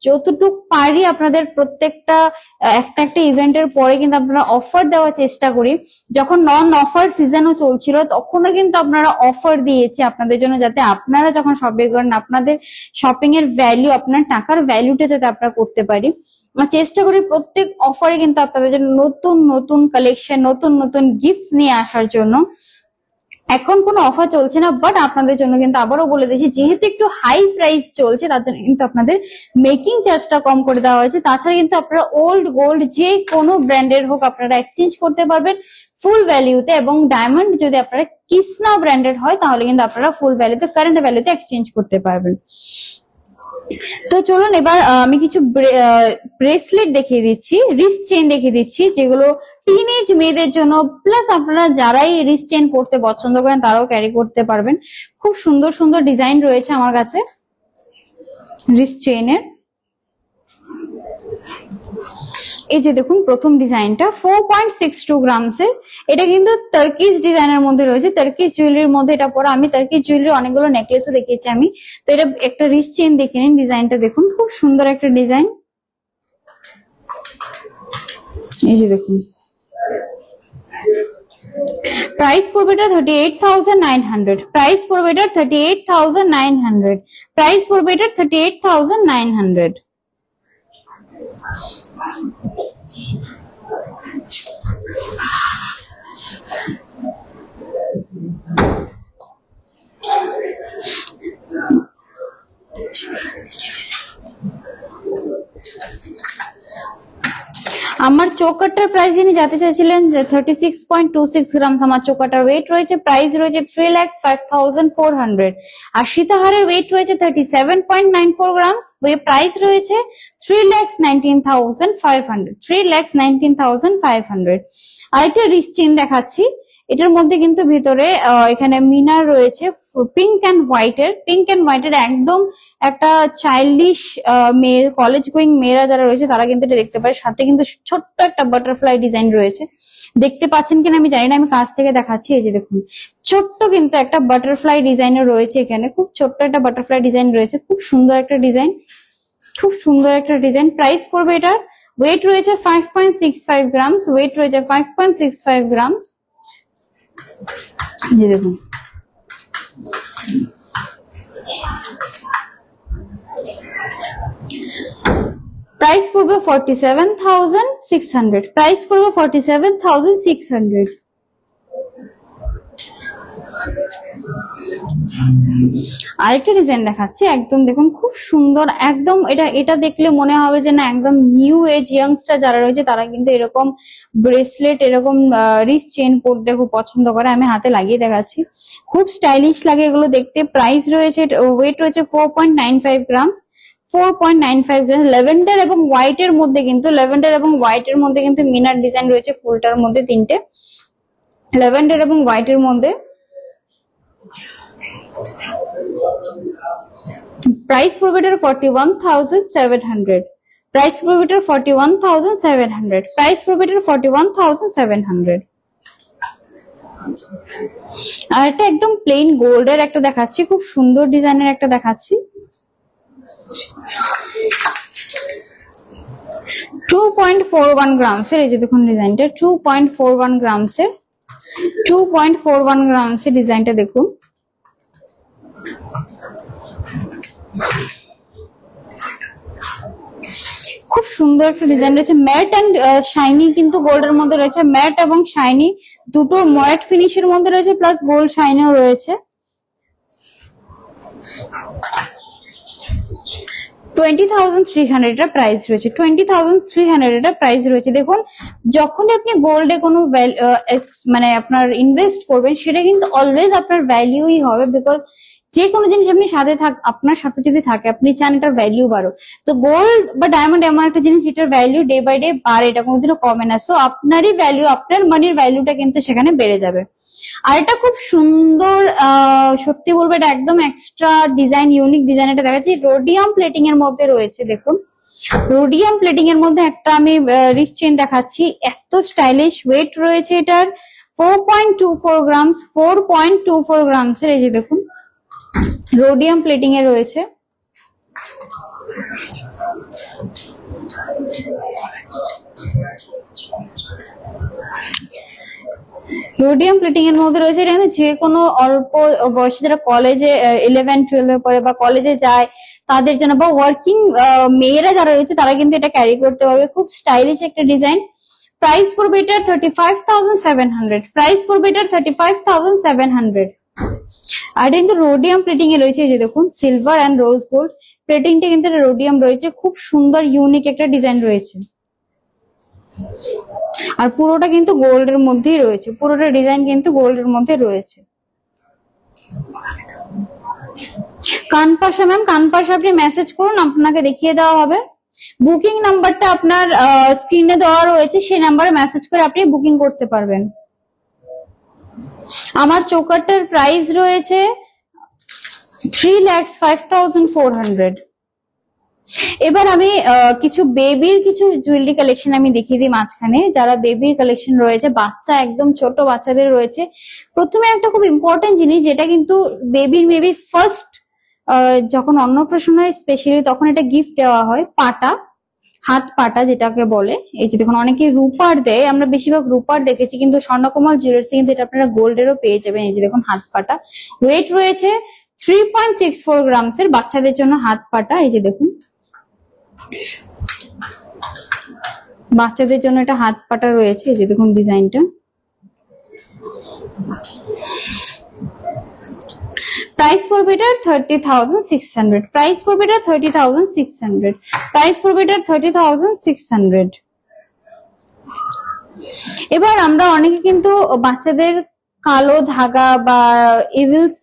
S1: যতটুকু পারি আপনাদের প্রত্যেকটা একটা ইভেন্টের পরে কিন্তু আপনারা অফার দেওয়ার চেষ্টা করি। যখন নন অফার সিজনও চলছিল তখনও কিন্তু আপনারা অফার দিয়েছি আপনাদের জন্য, যাতে আপনারা যখন শপিং করেন আপনাদের শপিং এর ভ্যালু, আপনার টাকার ভ্যালুটা যাতে আপনারা করতে পারি। আমরা চেষ্টা করি প্রত্যেক অফারে কিন্তু আপনাদের জন্য নতুন নতুন কালেকশন, নতুন নতুন গিফট নিয়ে আসার জন্য। এখন কোনো অফার চলছে না, বাট আপনাদের জন্য কিন্তু আবারও বলে দিয়েছি, যেহেতু একটু হাই প্রাইস চলছে তার জন্য কিন্তু আপনাদের মেকিং চার্জটা কম করে দেওয়া হয়েছে। তাছাড়া কিন্তু আপনারা ওল্ড গোল্ড যে কোনো ব্র্যান্ডের হোক আপনারা এক্সচেঞ্জ করতে পারবেন ফুল ভ্যালিউতে, এবং ডায়মন্ড যদি আপনারা কৃষ্ণা ব্র্যান্ডেড হয় তাহলে কিন্তু আপনারা ফুল ভ্যালিউতে, কারেন্ট ভ্যালিউতে এক্সচেঞ্জ করতে পারবেন। তো চলুন এবার আমি কিছু ব্রেসলেট দেখিয়ে দিচ্ছি, রিস্ট চেইন দেখিয়ে দিচ্ছি, যেগুলো টিনেজ মেয়েদের জন্য, প্লাস আপনারা যারাই রিস্ট চেইন পড়তে পছন্দ করেন তারাও ক্যারি করতে পারবেন। খুব সুন্দর সুন্দর ডিজাইন রয়েছে আমার কাছে রিস্ট চেইনের। এই যে দেখুন প্রথম ডিজাইনটা 4.62 গ্রামস এর, এটা কিন্তু টার্কিশ ডিজাইনের মধ্যে রয়েছে, টার্কিশ জুয়েলারির মধ্যে এটা পড়া। আমি টার্কিশ জুয়েলারি অনেকগুলো নেকলেসও দেখিয়েছি আমি, তো এটা একটা রিস্ট চেইন দেখে নিন। ডিজাইনটা দেখুন, খুব সুন্দর একটা ডিজাইন। এই যে দেখুন প্রাইস পড়বে এটা 38,900, প্রাইস পড়বে এটা 38,900, প্রাইস পড়বে এটা 38,900। আমার চৌকাটার প্রাইস যিনি জানতে চাইছিলেন যে 36.26 গ্রাম আমার চৌকাটার ওয়েট রয়েছে, প্রাইস রয়েছে 3,05,400। আর সীতাহারের ওয়েট রয়েছে 37.94 গ্রাম, প্রাইস রয়েছে 3,19,500, 3,19,500। আরেকটা রিস্ট চেইন দেখাচ্ছি, এটার মধ্যে কিন্তু ভিতরে এখানে মিনার রয়েছে পিঙ্ক অ্যান্ড হোয়াইটের, একদম একটা চাইল্ডিশ মেয়ে, কলেজ গোয়িং মেয়েরা যারা রয়েছে তারা কিন্তু এটা দেখতে পারে। সাথে কিন্তু ছোট্ট একটা বাটারফ্লাই ডিজাইন রয়েছে, দেখতে পাচ্ছেন কিনা আমি জানি না, আমি কাছ থেকে দেখাচ্ছি। এই যে দেখুন ছোট্ট কিন্তু একটা বাটারফ্লাই ডিজাইনও রয়েছে এখানে, খুব ছোট্ট একটা বাটারফ্লাই ডিজাইন রয়েছে, খুব সুন্দর একটা ডিজাইন, খুব সুন্দর একটা ডিজাইন। প্রাইস পড়বে এটার ওয়েট রয়েছে 5.65 গ্রামস, ওয়েট রয়েছে 5.65 গ্রামস। এই দেখুন প্রাইস পড়বে 47,600, প্রাইস পড়বে 47,600। আরেকটা ডিজাইন দেখাচ্ছি, একদম দেখুন খুব সুন্দর, একদম এটা দেখলে মনে হবে যে না একদম নিউ এজ ইয়াংস্টার যারা রয়েছে তারা কিন্তু এরকম ব্রেসলেট, এরকম রিস্ট চেন পরতে খুব পছন্দ করে। আমি হাতে লাগিয়ে দেখাচ্ছি, খুব স্টাইলিশ লাগে এগুলো দেখতে। প্রাইস রয়েছে, ওয়েট রয়েছে 4.95 গ্রাম, 4.95 গ্রাম। ল্যাভেন্ডার এবং হোয়াইটের মধ্যে কিন্তু, ল্যাভেন্ডার এবং হোয়াইটের মধ্যে কিন্তু মিনার ডিজাইন রয়েছে ফুলটার মধ্যে তিনটে, ল্যাভেন্ডার এবং হোয়াইটের মধ্যে। প্রাইস পড়বে এটার 41,700, প্রাইস পড়বে এটার 41,700, প্রাইস পড়বে এটার 41,700। আর একটা একদম প্লেন গোল্ডের একটা দেখাচ্ছি, খুব সুন্দর ডিজাইনের একটা দেখাচ্ছি। 2.41 গ্রামসের, এই যে দেখুন ডিজাইনটা 2.41 গ্রামসের, 2.41 গ্রামসের ডিজাইনটা দেখুন। খুব সুন্দর একটা ডিজাইন রয়েছে, ম্যাট এন্ড শাইনি কিন্তু গোল্ডের মধ্যে রয়েছে, ম্যাট এবং শাইনি দুটো ম্যাট ফিনিশের মধ্যে রয়েছে, প্লাস গোল্ড শাইনিও রয়েছে। 20,300 এটা প্রাইস রয়েছে, 20,300 এটা প্রাইস রয়েছে। দেখুন যখন আপনি গোল্ডে কোনো মানে আপনার ইনভেস্ট করবেন সেটা কিন্তু অলওয়েজ আপনার ভ্যালিউই হবে, বিকজ যে কোনো জিনিস আপনি সাথে আপনার সাথে যদি থাকে আপনি চান এটার ভ্যালিউ বাড়ুক। তো গোল্ড বা ডায়মন্ড এমন একটা জিনিস যেটার ভ্যালিউ ডে বাই ডে বাড়ে, এটা কোনোদিনও কমে না। সো আপনারই ভ্যালিউ, আপনার মানির ভ্যালিউটা কিন্তু সেখানে বেড়ে যাবে। আর এটা খুব সুন্দর, সত্যি বলবো এটা একদম এক্সট্রা ডিজাইন, ইউনিক ডিজাইন এটা দেখাচ্ছি। রোডিয়াম প্লেটিং এর মধ্যে রয়েছে, দেখুন রোডিয়াম প্লেটিং এর মধ্যে একটা আমি রিস্ট চেইন দেখাচ্ছি, এত স্টাইলিশ। ওয়েট রয়েছে এটার 4.24 গ্রামস, 4.24 গ্রামসের। এই যে দেখুন রোডিয়াম প্লেটিং এ রয়েছে। রোডিয়াম প্লেটিং এর মধ্যে রয়েছে, এটা যে কোনো অল্প বয়সে যারা কলেজে 11-12 পরে বা কলেজে যায় তাদের জন্য, বা ওয়ার্কিং মেয়েরা যারা রয়েছে তারা কিন্তু এটা ক্যারি করতে পারবে। খুব স্টাইলিশ একটা ডিজাইন। প্রাইস পড়বে এটা 35,700, প্রাইস পড়বে এটা 35,700। আর এটা কিন্তু রোডিয়াম প্লেটিং এ রয়েছে, এই যে দেখুন সিলভার এন্ড রোজ গোল্ড প্লেটিংটা কিন্তু রোডিয়াম রয়েছে, খুব সুন্দর ইউনিক একটা ডিজাইন রয়েছে। আর পুরোটা কিন্তু গোল্ডের মধ্যেই রয়েছে, পুরোটা ডিজাইন কিন্তু গোল্ডের মধ্যে রয়েছে। কানপাশা ম্যাম, কানপাশা আপনি মেসেজ করুন, আপনাকে দেখিয়ে দেওয়া হবে। বুকিং নাম্বারটা আপনার স্ক্রিনে দেওয়া রয়েছে, সেই নাম্বারে মেসেজ করে আপনি বুকিং করতে পারবেন। আমার চোকারটার প্রাইস রয়েছে 3,05,400। এবার আমি কিছু বেবির কিছু জুয়েলারি কালেকশন আমি দেখিয়ে দিই মাঝখানে, যারা বেবির কালেকশন রয়েছে, বাচ্চা একদম ছোট বাচ্চাদের রয়েছে। প্রথমে একটা খুব ইম্পর্টেন্ট জিনিস, যেটা কিন্তু বেবির মেবি ফার্স্ট যখন অন্নপ্রাশন হয় স্পেশালি তখন এটা গিফট দেওয়া হয়, পাটা, হাত পাটা যেটাকে বলে। এই যে দেখুন অনেকে রূপার দেয়, আমরা বেশিরভাগ রূপার দেখেছি, কিন্তু স্বর্ণকমল জুয়েলার্সে কিন্তু এটা আপনারা গোল্ডেরও পেয়ে যাবেন। এই যে দেখুন হাত পাটা, ওয়েট রয়েছে 3.64 গ্রামসের, বাচ্চাদের জন্য হাত পাটা। এই যে দেখুন বাচ্চাদের জন্য এটা হাত পাটা রয়েছে, এই যে দেখুন ডিজাইনটা। প্রাইস পড়বে এটা 30,600, প্রাইস পড়বে এটা 30,600, প্রাইস পড়বে এটা 30,600। এবার আমরা অনেকে কিন্তু বাচ্চাদের কালো ধাগা বা ইভিলস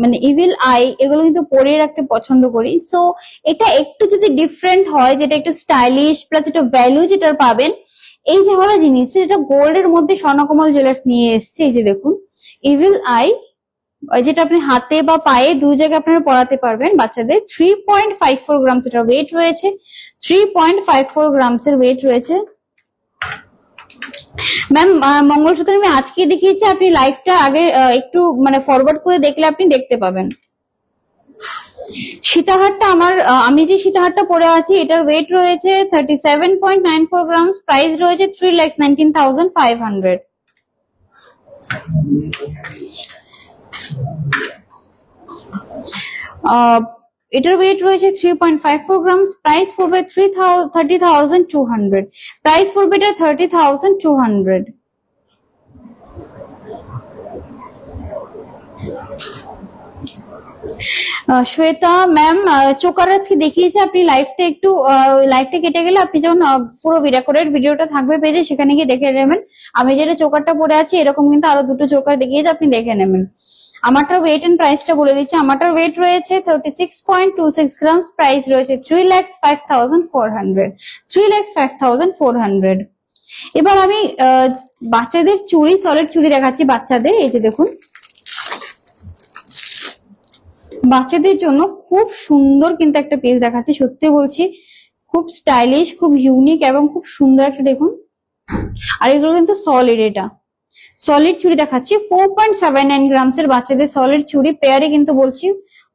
S1: মানে ইভিল আই এগুলো কিন্তু পরিয়ে রাখতে পছন্দ করি। সো এটা একটু যদি ডিফারেন্ট হয়, যেটা একটু স্টাইলিশ প্লাস এটা ভ্যালু যেটা পাবেন, এই যে হলো জিনিস, যেটা গোল্ডের মধ্যে স্বর্ণকমল জুয়েলার্স নিয়ে এসছে। এই যে দেখুন ইভিল আই, যেটা আপনি হাতে বা পায়ে দুই জায়গায় আপনারা পরাতে পারবেন বাচ্চাদের। 3.54 গ্রামস এটা ওয়েট রয়েছে, 3.54 গ্রামস এর ওয়েট রয়েছে। ম্যাম মঙ্গলসূত্র আমি আজকে দেখিয়েছি, আপনি লাইভটা আগে একটু মানে ফরওয়ার্ড করে দেখলে আপনি দেখতে পাবেন। সীতাহারটা আমি যে সীতাহারটা পরে আছি এটার ওয়েট রয়েছে 37.94 গ্রামস, প্রাইস রয়েছে 3,19,500। এটার ওয়েট রয়েছে 3.54 গ্রামস, প্রাইস পড়বে 30,200, প্রাইস পড়বে এটা 30,200। শ্বেতা ম্যাম চোকার আজকে দেখিয়েছে, আপনি লাইভটা কেটে গেলে আপনি যখন পুরো রেকর্ডেড ভিডিওটা থাকবে পেজে সেখানে গিয়ে দেখে নেবেন। আমি যেটা চোকারটা পরে আছি এরকম কিন্তু আরো দুটো চোকার দেখিয়েছে, আপনি দেখে নেবেন। আমারটার ওয়েট এন্ড প্রাইসটা বলে দিচ্ছি। আমারটার ওয়েট রয়েছে 36.26 গ্রামস, প্রাইস রয়েছে 3,05,400, 3,05,400। এবার আমি বাচ্চাদের চুড়ি, সলিড চুড়ি দেখাচ্ছি বাচ্চাদের। এই যে দেখুন, বাচ্চাদের জন্য খুব সুন্দর কিন্তু একটা পিস দেখাচ্ছি, সত্যি বলছি খুব স্টাইলিশ, খুব ইউনিক এবং খুব সুন্দর একটা, দেখুন। আর এগুলো কিন্তু সলিড, এটা সলিড চুড়ি দেখাচ্ছি। 4.79 গ্রামস এর বাচ্চাদের সলিড চুড়ি, পেয়ারে কিন্তু বলছি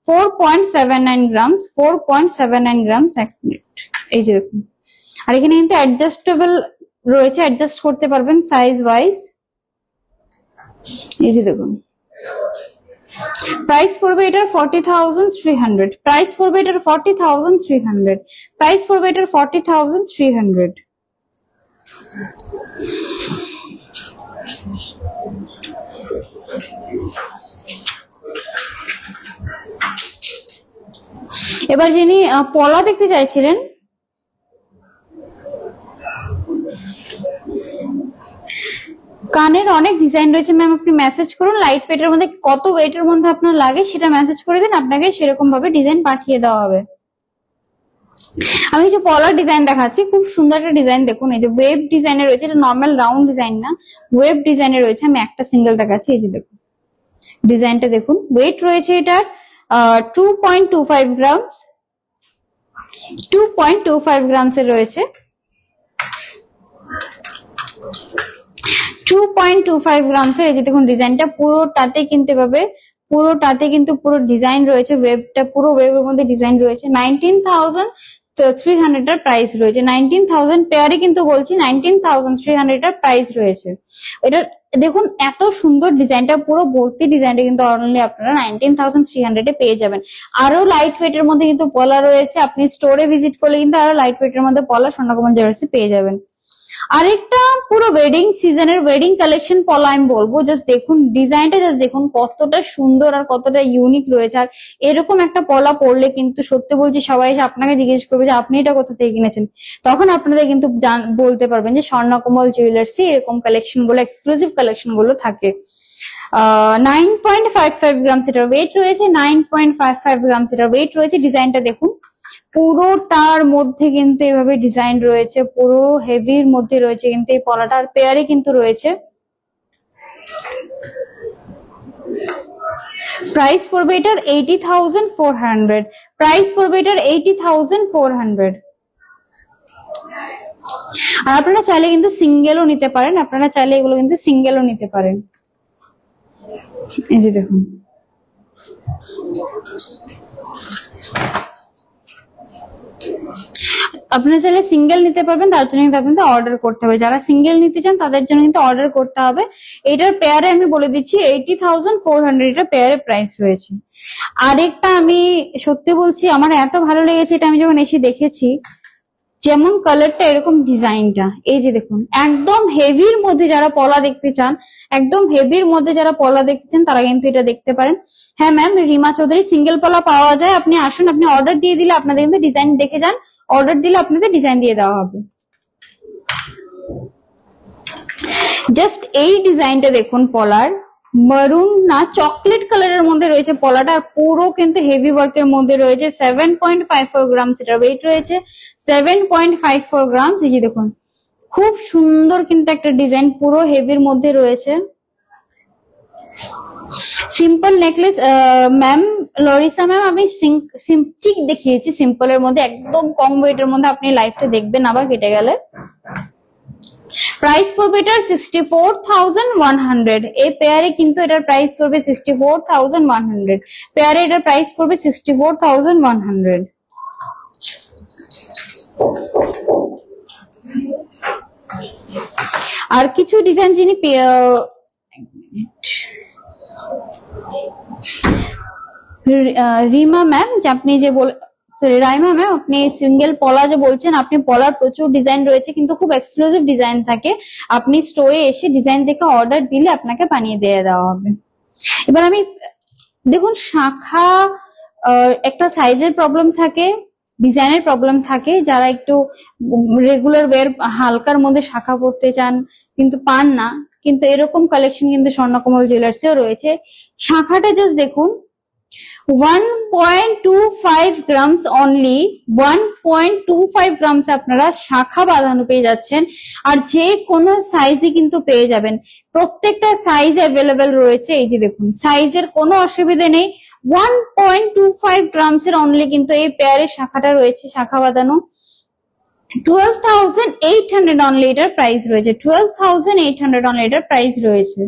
S1: 4.79 গ্রামস, 4.79 গ্রামস। এক মিনিট, এই যে দেখুন। আর এখানে কিন্তু অ্যাডজাস্টেবল রয়েছে, অ্যাডজাস্ট করতে পারবেন সাইজ ওয়াইজ। এই যে দেখুন, প্রাইস পড়বে এটার 40,300, প্রাইস পড়বে এটার 40,300, প্রাইস পড়বে এটার 40,300। এবার যিনি পলা দেখতে চাইছিলেন, কানের অনেক ডিজাইন রয়েছে ম্যাম, আপনি মেসেজ করুন। লাইট ওয়েটের মধ্যে কত ওয়েটের মধ্যে আপনার লাগে সেটা মেসেজ করে দিন, আপনাকে সেরকম ভাবে ডিজাইন পাঠিয়ে দেওয়া হবে। আমি কিছু পলার ডিজাইন দেখাচ্ছি, খুব সুন্দর একটা ডিজাইন দেখুন। এই যে ওয়েভ ডিজাইনের রয়েছে, এটা নর্মাল রাউন্ড ডিজাইন না, ওয়েভ ডিজাইনের রয়েছে। আমি একটা সিঙ্গেল দেখাচ্ছি, এই যে দেখুন ডিজাইনটা দেখুন। ওয়েট রয়েছে এটার 2.25 গ্রামস, 2.25 গ্রামস এর রয়েছে, 2.25 গ্রামস এর। এই যে দেখুন ডিজাইনটা পুরোটাতে কিন্তু এভাবে, পুরোটাতে কিন্তু পুরো ডিজাইন রয়েছে, ওয়েবটা পুরো ওয়েবের মধ্যে ডিজাইন রয়েছে। 19,300 এর প্রাইস রয়েছে, 19,000 পেয়ারে কিন্তু বলছি 19,300 এর প্রাইস রয়েছে। এটা দেখুন এত সুন্দর ডিজাইনটা, পুরো ভর্তি ডিজাইনটা কিন্তু অনলি আপনারা 19,300 এ পেয়ে যাবেন। আরো লাইট ওয়েট এর মধ্যে কিন্তু পলা রয়েছে, আপনি স্টোরে ভিজিট করলে কিন্তু আরো লাইট ওয়েট এর মধ্যে পলা স্বর্ণকমল জুয়েলার্সে পেয়ে যাবেন। আরেকটা পুরো ওয়েডিং সিজনের ওয়েডিং কালেকশন পলা আমি বলবো, জাস্ট দেখুন ডিজাইনটা, জাস্ট দেখুন কতটা সুন্দর আর কতটা ইউনিক রয়েছে। আর এরকম একটা পলা পরলে কিন্তু সত্যি বলছি সবাই এসে আপনাকে জিজ্ঞেস করবে যে আপনি এটা কোথা থেকে কিনেছেন, তখন আপনাদের কিন্তু বলতে পারবেন যে স্বর্ণকমল জুয়েলার্সে এরকম কালেকশন গুলো, এক্সক্লুসিভ কালেকশন গুলো থাকে। 9.55 গ্রামস এটার ওয়েট রয়েছে, 9.55 গ্রামস এটার ওয়েট রয়েছে। ডিজাইনটা দেখুন, পুরোটার মধ্যে কিন্তু এভাবে ডিজাইন রয়েছে, পুরো হেভির মধ্যে রয়েছে কিন্তু এই পলাটার পেয়ারে কিন্তু রয়েছে। প্রাইস পড়বে এটার 80,400, প্রাইস পড়বে এটার 80,400। আর আপনারা চাইলে কিন্তু সিঙ্গেলও নিতে পারেন, আপনারা চাইলে এগুলো কিন্তু সিঙ্গেলও নিতে পারেন। এই যে দেখুন, আপনারা চাইলে সিঙ্গেল নিতে পারবেন, তার জন্য কিন্তু অর্ডার করতে হবে। যারা সিঙ্গেল নিতে চান তাদের জন্য কিন্তু অর্ডার করতে হবে। এটার পেয়ারে আমি বলে দিচ্ছি 80,400 এটা পেয়ারে প্রাইস রয়েছে। আরেকটা আমি সত্যি বলছি আমার এত ভালো লেগেছে, এটা আমি যখন এসে দেখেছি, যেমন কালারটা এরকম ডিজাইনটা, এই যে দেখুন একদম হেভির মধ্যে যারা পলা দেখতে চান, একদম হেভির মধ্যে যারা পলা দেখতে চান তারা কিন্তু এটা দেখতে পারেন। হ্যাঁ ম্যাম, রিমা চৌধুরী সিঙ্গেল পলা পাওয়া যায়, আপনি আসুন, আপনি অর্ডার দিয়ে দিলে আপনাদের কিন্তু ডিজাইন দেখে যান, অর্ডার দিলে আপনাদের ডিজাইন দিয়ে দেওয়া হবে। জাস্ট এই ডিজাইনটা দেখুন, পলার মারুন না চকলেট কালারের মধ্যে রয়েছে পলাটা, পুরো কিন্তু হেভি ওয়ার্কের মধ্যে রয়েছে। 7.54 গ্রামস এটার ওয়েট রয়েছে, 7.54 গ্রামস। এই যে দেখুন খুব সুন্দর কিন্তু একটা ডিজাইন, পুরো হেভির মধ্যে রয়েছে। Simple necklace ma'am, Larisa ma'am আমি চিক দেখিয়েছি সিম্পলের মধ্যে, একদম কম ওয়েটের মধ্যে, আপনি লাইফটা দেখবেন আবার কেটে গেলে। প্রাইস পড়বে এটার 64,100। এই পেয়ারে কিন্তু এটার প্রাইস পড়বে 64,100। পেয়ারে এটার প্রাইস পড়বে 64,100। আর কিছু ডিজাইন যিনি রিমা ম্যাম, যে আপনি যে রাইমা ম্যাম, আপনি সিঙ্গেল পলা যে বলছেন, আপনি পলার প্রচুর ডিজাইন রয়েছে কিন্তু খুব এক্সক্লুসিভ ডিজাইন থাকে। আপনি স্টোরে এসে ডিজাইন দেখে অর্ডার দিলে আপনাকে বানিয়ে দিয়ে দেওয়া হবে। এবার আমি দেখুন, শাখা একটা সাইজের প্রবলেম থাকে, ডিজাইনের প্রবলেম থাকে। যারা একটু রেগুলার ওয়্যার হালকার মধ্যে শাখা পড়তে চান কিন্তু পান না, কিন্তু এরকম কালেকশন কিন্তু স্বর্ণকমল জুয়েলার্সেও রয়েছে। শাখাটা জাস্ট দেখুন, 1.25 গ্রামস অনলি, 1.25 গ্রামস আপনারা শাখা বাঁধানো পেয়ে যাচ্ছেন। আর যে কোনো সাইজে কিন্তু পেয়ে যাবেন, প্রত্যেকটা সাইজ অ্যাভেলেবেল রয়েছে। এই যে দেখুন, সাইজের কোনো অসুবিধা নেই। 1.25 গ্রামস এর অনলি কিন্তু এই পেয়ারের শাখাটা রয়েছে, শাখা বাঁধানো। 12,800 অনলি এটার প্রাইস রয়েছে, 12,800 অনলি এটার প্রাইস রয়েছে।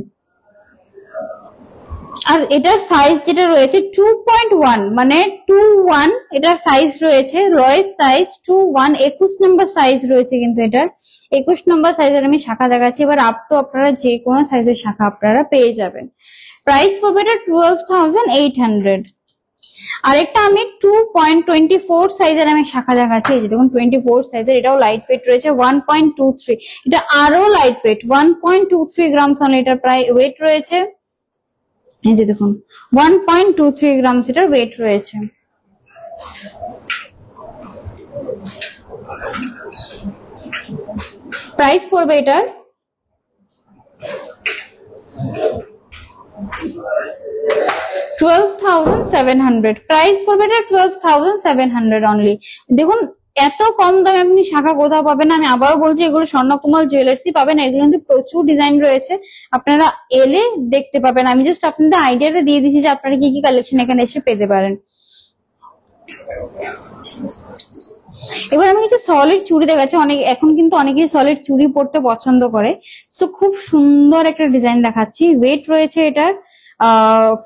S1: আর এটার সাইজ যেটা রয়েছে 2.1, মানে 2.1 এটার সাইজ রয়েছে, রয়েস সাইজ 2.1, 21 নম্বর সাইজ রয়েছে কিন্তু এটার। 21 নম্বর সাইজের আমি শাখা দেখাচ্ছি। এবার আপ টু আপনারা যে কোনো সাইজের শাখা আপনারা পেয়ে যাবেন। প্রাইস পাবে এটা 12,800। আরেকটা আমি 2.24 সাইজের আমি শাখা দেখাচ্ছি। এই যে দেখুন, 24 সাইজের, এটাও লাইট ওয়েট রয়েছে, 1.23। এটা আরো লাইট ওয়েট, 1.23 গ্রামস অনলি এটার প্রায় ওয়েট রয়েছে। এই যে দেখুন, 1.23 গ্রামস এটার ওয়েট রয়েছে। প্রাইস পড়বে এটার 12,700। প্রাইস পড়বে এটা 12,700 অনলি। দেখুন, এত কম দামে আপনি শাখা কোথাও পাবেন না। আমি আবারও বলছি, এগুলো স্বর্ণকমল জুয়েলার্সই পাবেন। এগুলো কিন্তু প্রচুর ডিজাইন রয়েছে, আপনারা এলে দেখতে পাবেন। আমি জাস্ট আপনাদের আইডিয়াটা দিয়ে দিচ্ছি যে আপনারা কি কি কালেকশন এখানে এসে পেতে পারেন। এবার আমি কিছু সলিড চুড়ি দেখাচ্ছি। এখন কিন্তু অনেকেই সলিড চুড়ি পরতে পছন্দ করে, সো খুব সুন্দর একটা ডিজাইন দেখাচ্ছি। ওয়েট রয়েছে এটার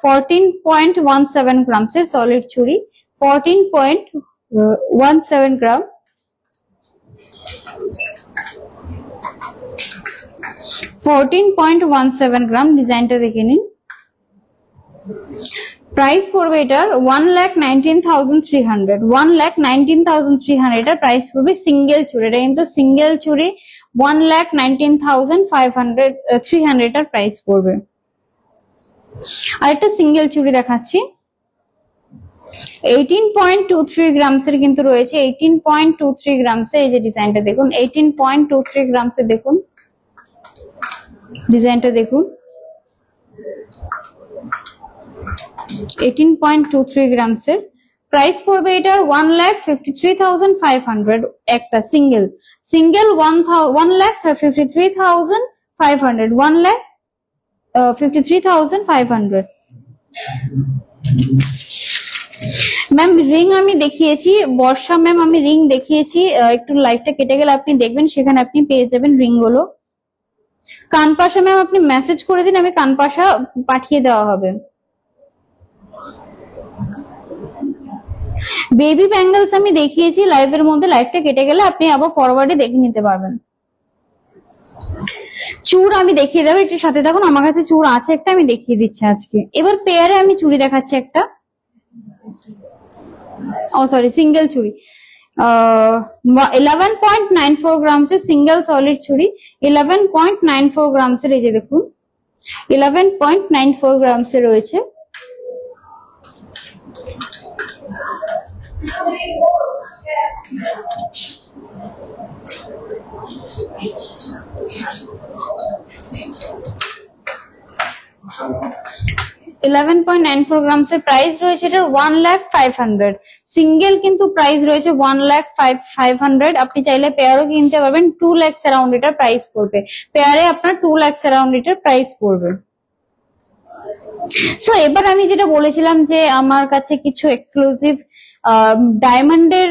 S1: 14.17 গ্রামস এর সলিড চুড়ি, 14.17 গ্রাম। ডিজাইনটা দেখে নিন। প্রাইস পড়বে এটার 1,19,300। 1,19,300 এটার প্রাইস পড়বে সিঙ্গেল চুড়ি। এটা কিন্তু সিঙ্গেল চুড়ি, 1,19,300 এটার প্রাইস পড়বে। আরেকটা সিঙ্গেল চুড়ি দেখাচ্ছি, 18.23 গ্রামস এর কিন্তু রয়েছে, 18.23 গ্রামস এর। এই যে ডিজাইনটা দেখুন, 18.23 গ্রামস এর, দেখুন ডিজাইনটা দেখুন, 18.23 গ্রামস এর। প্রাইস পড়বে এটার 1,53,500। একটা সিঙ্গেল 1,53,500, 1,53,500। ম্যাম রিং আমি দেখিয়েছি, বর্ষা ম্যাম আমি রিং দেখিয়েছি, একটু লাইভটা কেটে গেলে আপনি দেখবেন, সেখানে আপনি পেয়ে যাবেন রিং গুলো। কানপাশা ম্যাম আপনি মেসেজ করে দিন, আমি কানপাশা পাঠিয়ে দেওয়া হবে। বেবি ব্যাঙ্গলস আমি দেখিয়েছি লাইভের মধ্যে, লাইভটা কেটে গেলে আপনি আবার ফরওয়ার্ডে দেখে নিতে পারবেন। চুড় আমি দেখিয়ে দেবো, একটু সাথে থাকুন, আমার কাছে চুড় আছে একটা, আমি দেখিয়ে দিচ্ছি আজকে। এবার পেয়ারে আমি চুড়ি দেখাচ্ছি একটা, সিঙ্গেল চুড়ি, 11.94 গ্রামস এর সিঙ্গেল সলিড চুড়ি, 11.94 গ্রামস এর। এই যে দেখুন, 11.94 গ্রামস এর রয়েছে। গ্রামস এর প্রাইস রয়েছে এটার 1,05,000। সিঙ্গেল কিন্তু প্রাইস রয়েছে 1,05,000। আপনি চাইলে পেয়ারও কিনতে পারবেন, 2 lakhs অ্যারাউন্ড এটার প্রাইস পড়বে। পেয়ারে আপনার 2 lakhs অ্যারাউন্ড এটার প্রাইস পড়বে। সো এবার আমি যেটা বলেছিলাম যে আমার কাছে কিছু এক্সক্লুসিভ ডায়মন্ডের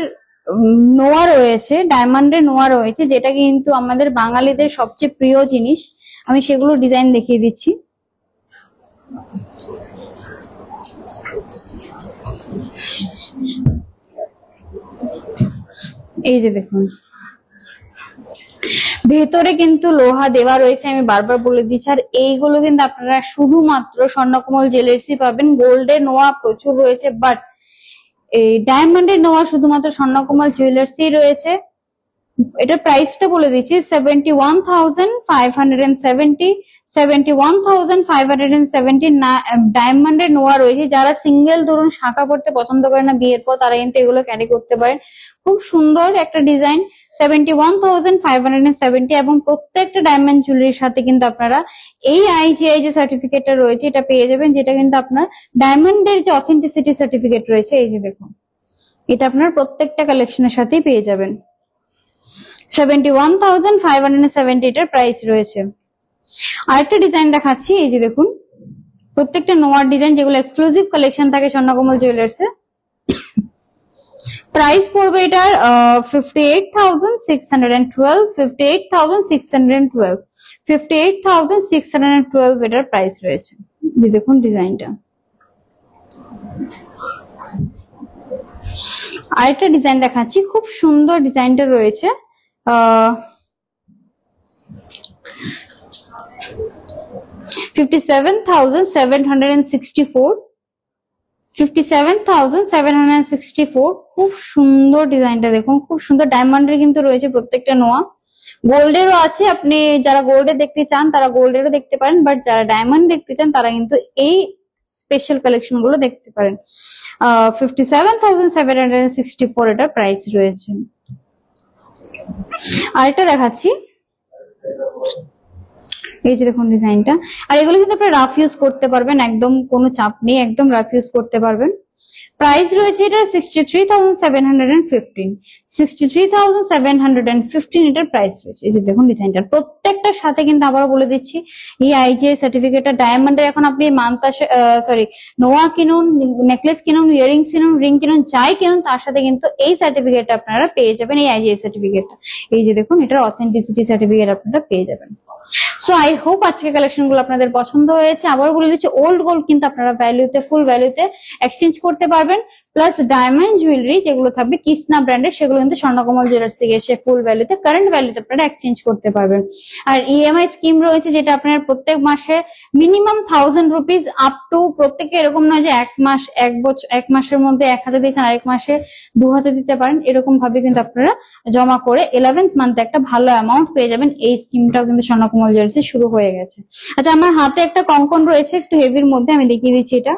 S1: নোয়া রয়েছে, ডায়মন্ডের নোয়া রয়েছে, যেটা কিন্তু আমাদের বাঙালিদের সবচেয়ে প্রিয় জিনিস। আমি সেগুলো ডিজাইন দেখিয়ে দিচ্ছি। এই যে দেখুন, ভেতরে কিন্তু লোহা দেওয়া রয়েছে, আমি বারবার বলে দিচ্ছি। আর এইগুলো কিন্তু আপনারা শুধুমাত্র স্বর্ণকমল জুয়েলার্সই পাবেন। গোল্ডের নোয়া প্রচুর রয়েছে, বাট এই ডায়মন্ডের নোয়া শুধুমাত্র স্বর্ণকমল জুয়েলার্সই রয়েছে। এটার প্রাইসটা বলে দিচ্ছি, 71,570, 71,570 ডায়মন্ডের নোয়া রয়েছে। যারা সিঙ্গেল ধরুন শাঁখা পড়তে পছন্দ করে না বিয়ের পর, তারা কিন্তু এগুলো ক্যারি করতে পারেন। খুব সুন্দর একটা ডিজাইন, 71,570। এবং প্রত্যেকটা ডায়মন্ড জুয়েলারির সাথে কিন্তু আপনারা এই IGI যে সার্টিফিকেটটা রয়েছে এটা পেয়ে যাবেন, যেটা কিন্তু আপনার ডায়মন্ডের যে অথেন্টিসিটি সার্টিফিকেট রয়েছে। এই যে দেখুন, এটা আপনার প্রত্যেকটা কালেকশনের সাথেই পেয়ে যাবেন। 71,570 এটার প্রাইস রয়েছে। আরেকটা ডিজাইন দেখাচ্ছি, এই যে দেখুন, প্রত্যেকটা নোয়ার ডিজাইন, যেগুলো এক্সক্লুসিভ কালেকশন থাকে স্বর্ণকমল জুয়েলার্সে। প্রাইস পড়বে এটার 58,612, 58,612, 58,612 এটার প্রাইস রয়েছে। দেখুন ডিজাইনটা। আরেকটা ডিজাইন দেখাচ্ছি, খুব সুন্দর ডিজাইনটা রয়েছে। 57,764, 57,764। খুব সুন্দর ডিজাইনটা দেখুন, খুব সুন্দর। ডায়মন্ডের কিন্তু রয়েছে প্রত্যেকটা নোয়া, গোল্ডেরও আছে। আপনি যারা গোল্ডে দেখতে চান তারা গোল্ডেরও দেখতে পারেন, বাট যারা ডায়মন্ড দেখতে চান তারা কিন্তু এই স্পেশাল কালেকশন গুলো দেখতে পারেন। 57,764 এটার প্রাইস রয়েছে। আরেকটা দেখাচ্ছি, এই যে দেখুন ডিজাইনটা। আর এগুলো কিন্তু আপনি রাফ ইউজ করতে পারবেন, একদম কোনো চাপ নেই, একদম রাফ ইউজ করতে পারবেন। প্রাইস রয়েছে এটা 63,715, 63,715 এটার প্রাইস রয়েছে। এই যে দেখুন ডিজাইনটা, প্রত্যেকটার সাথে কিন্তু আবারও বলে দিচ্ছি এই IGI সার্টিফিকেটটা। ডায়মন্ডের এখন আপনি নোয়া কিনুন, নেকলেস কিনুন, ইয়ারিংস কিনুন, রিং কিনুন, যাই কিনুন, তার সাথে কিন্তু এই সার্টিফিকেটটা আপনারা পেয়ে যাবেন, এই IGI সার্টিফিকেটটা। এই যে দেখুন, এটার অথেন্টিসিটি সার্টিফিকেট আপনারা পেয়ে যাবেন। সো আই হোপ আজকে কালেকশন গুলো আপনাদের পছন্দ হয়েছে। আবার বলে দিচ্ছি, ওল্ড গোল্ড কিন্তু আপনারা ভ্যালুতে, ফুল ভ্যালুতে এক্সচেঞ্জ করতে পারবেন। প্লাস ডায়মন্ড জুয়েলারি যেগুলো থাকবে কৃষ্ণা ব্র্যান্ডের, সেগুলো কিন্তু স্বর্ণকমল জুয়েলার্স থেকে এসে ফুল ভ্যালুতে, কারেন্ট ভ্যালুতে আপনারা এক্সচেঞ্জ করতে পারবেন। আর EMI স্কিম রয়েছে, যেটা আপনার প্রত্যেক মাসে মিনিমাম 1000 রুপিস আপ টু, প্রত্যেকে এরকম নয় যে এক মাসের মধ্যে 1000 দিয়েছেন, আরেক মাসে 2000 দিতে পারেন, এরকম ভাবে কিন্তু আপনারা জমা করে 11th মান্থে একটা ভালো অ্যামাউন্ট পেয়ে যাবেন। এই স্কিমটাও কিন্তু স্বর্ণকমল জুয়েলার্সে শুরু হয়ে গেছে। আচ্ছা, আমার হাতে একটা কঙ্কন রয়েছে একটু হেভির মধ্যে, আমি দেখিয়ে দিচ্ছি। এটা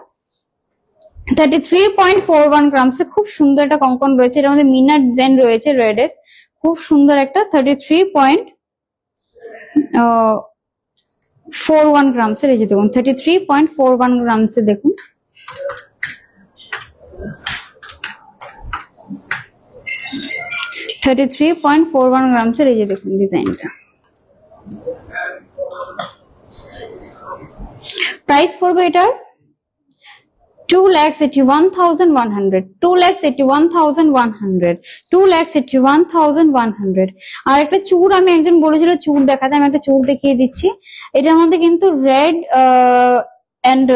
S1: 33.41 গ্রামস, খুব সুন্দর একটা কঙ্কন রয়েছে। এর মধ্যে মিনার ডিজাইন রয়েছে রেড এর, খুব সুন্দর একটা 33.41 গ্রামস এর। এই যে দেখুন 33.41 গ্রামস এ, দেখুন 33.41 গ্রামস এর। এই যে দেখুন ডিজাইনটা। প্রাইস পড়বে এটার 2,81,100, 2,81,100, 2,81,100। আর একটা চূড়, আমি একজন বলেছিল চূড় দেখাতে, আমি একটা চূড় দেখিয়ে দিচ্ছি। এটার মধ্যে কিন্তু রেড এন্ড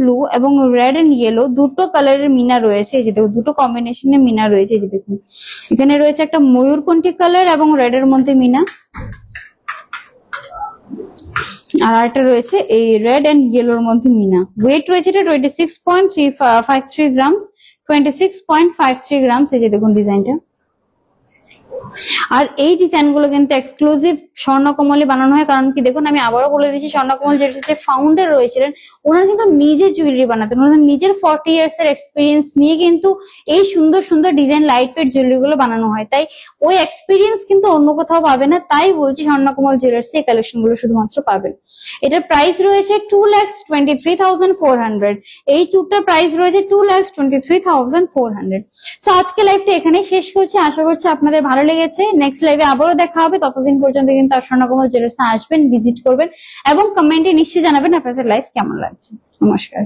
S1: ব্লু এবং রেড এন্ড ইয়েলো দুটো কালারের মিনা রয়েছে। এই যে দেখুন, দুটো কম্বিনেশনের মিনা রয়েছে। এই যে দেখুন, এখানে রয়েছে একটা ময়ূরকণ্ঠী কালার এবং রেড এর মধ্যে মিনা, আর একটা রয়েছে এই রেড এন্ড ইয়েলোর মধ্যে মিনা। ওয়েট রয়েছে এটা 26.53 গ্রামস, 26.53 গ্রামস। এই যে দেখুন ডিজাইনটা। আর এই ডিজাইন গুলো কিন্তু এক্সক্লুসিভ স্বর্ণকমলে বানানো হয়। কারণ কি দেখুন, আমি আবারও বলে দিচ্ছি, স্বর্ণকমল যে ফাউন্ডার রয়েছিলেন, ওনারা কিন্তু নিজে জুয়েলারি বানাতেন, ওনার নিজের 40 ইয়ার্স এর এক্সপিরিয়েন্স নিয়ে কিন্তু এই সুন্দর সুন্দর ডিজাইন লাইট ওয়েট জুয়েলারি গুলো বানানো হয়। তাই ওই এক্সপিরিয়েন্স কিন্তু অন্য কোথাও পাবে না। তাই বলছি, স্বর্ণকমল জুয়েলার্স এই কালেকশন গুলো শুধুমাত্র পাবেন। এটার প্রাইস রয়েছে 2,23,400। এই চুটটার প্রাইস রয়েছে 2,23,400। সো আজকে লাইভটা এখানেই শেষ করছি। আশা করছি আপনাদের ভালো লেগেছে। নেক্সট লাইভে আবারও দেখা হবে। ততদিন পর্যন্ত কিন্তু স্বর্ণকমল জুয়েলার্সে আসবেন, ভিজিট করবেন এবং কমেন্টে নিশ্চয়ই জানাবেন আপনাদের লাইভ কেমন লাগছে। নমস্কার।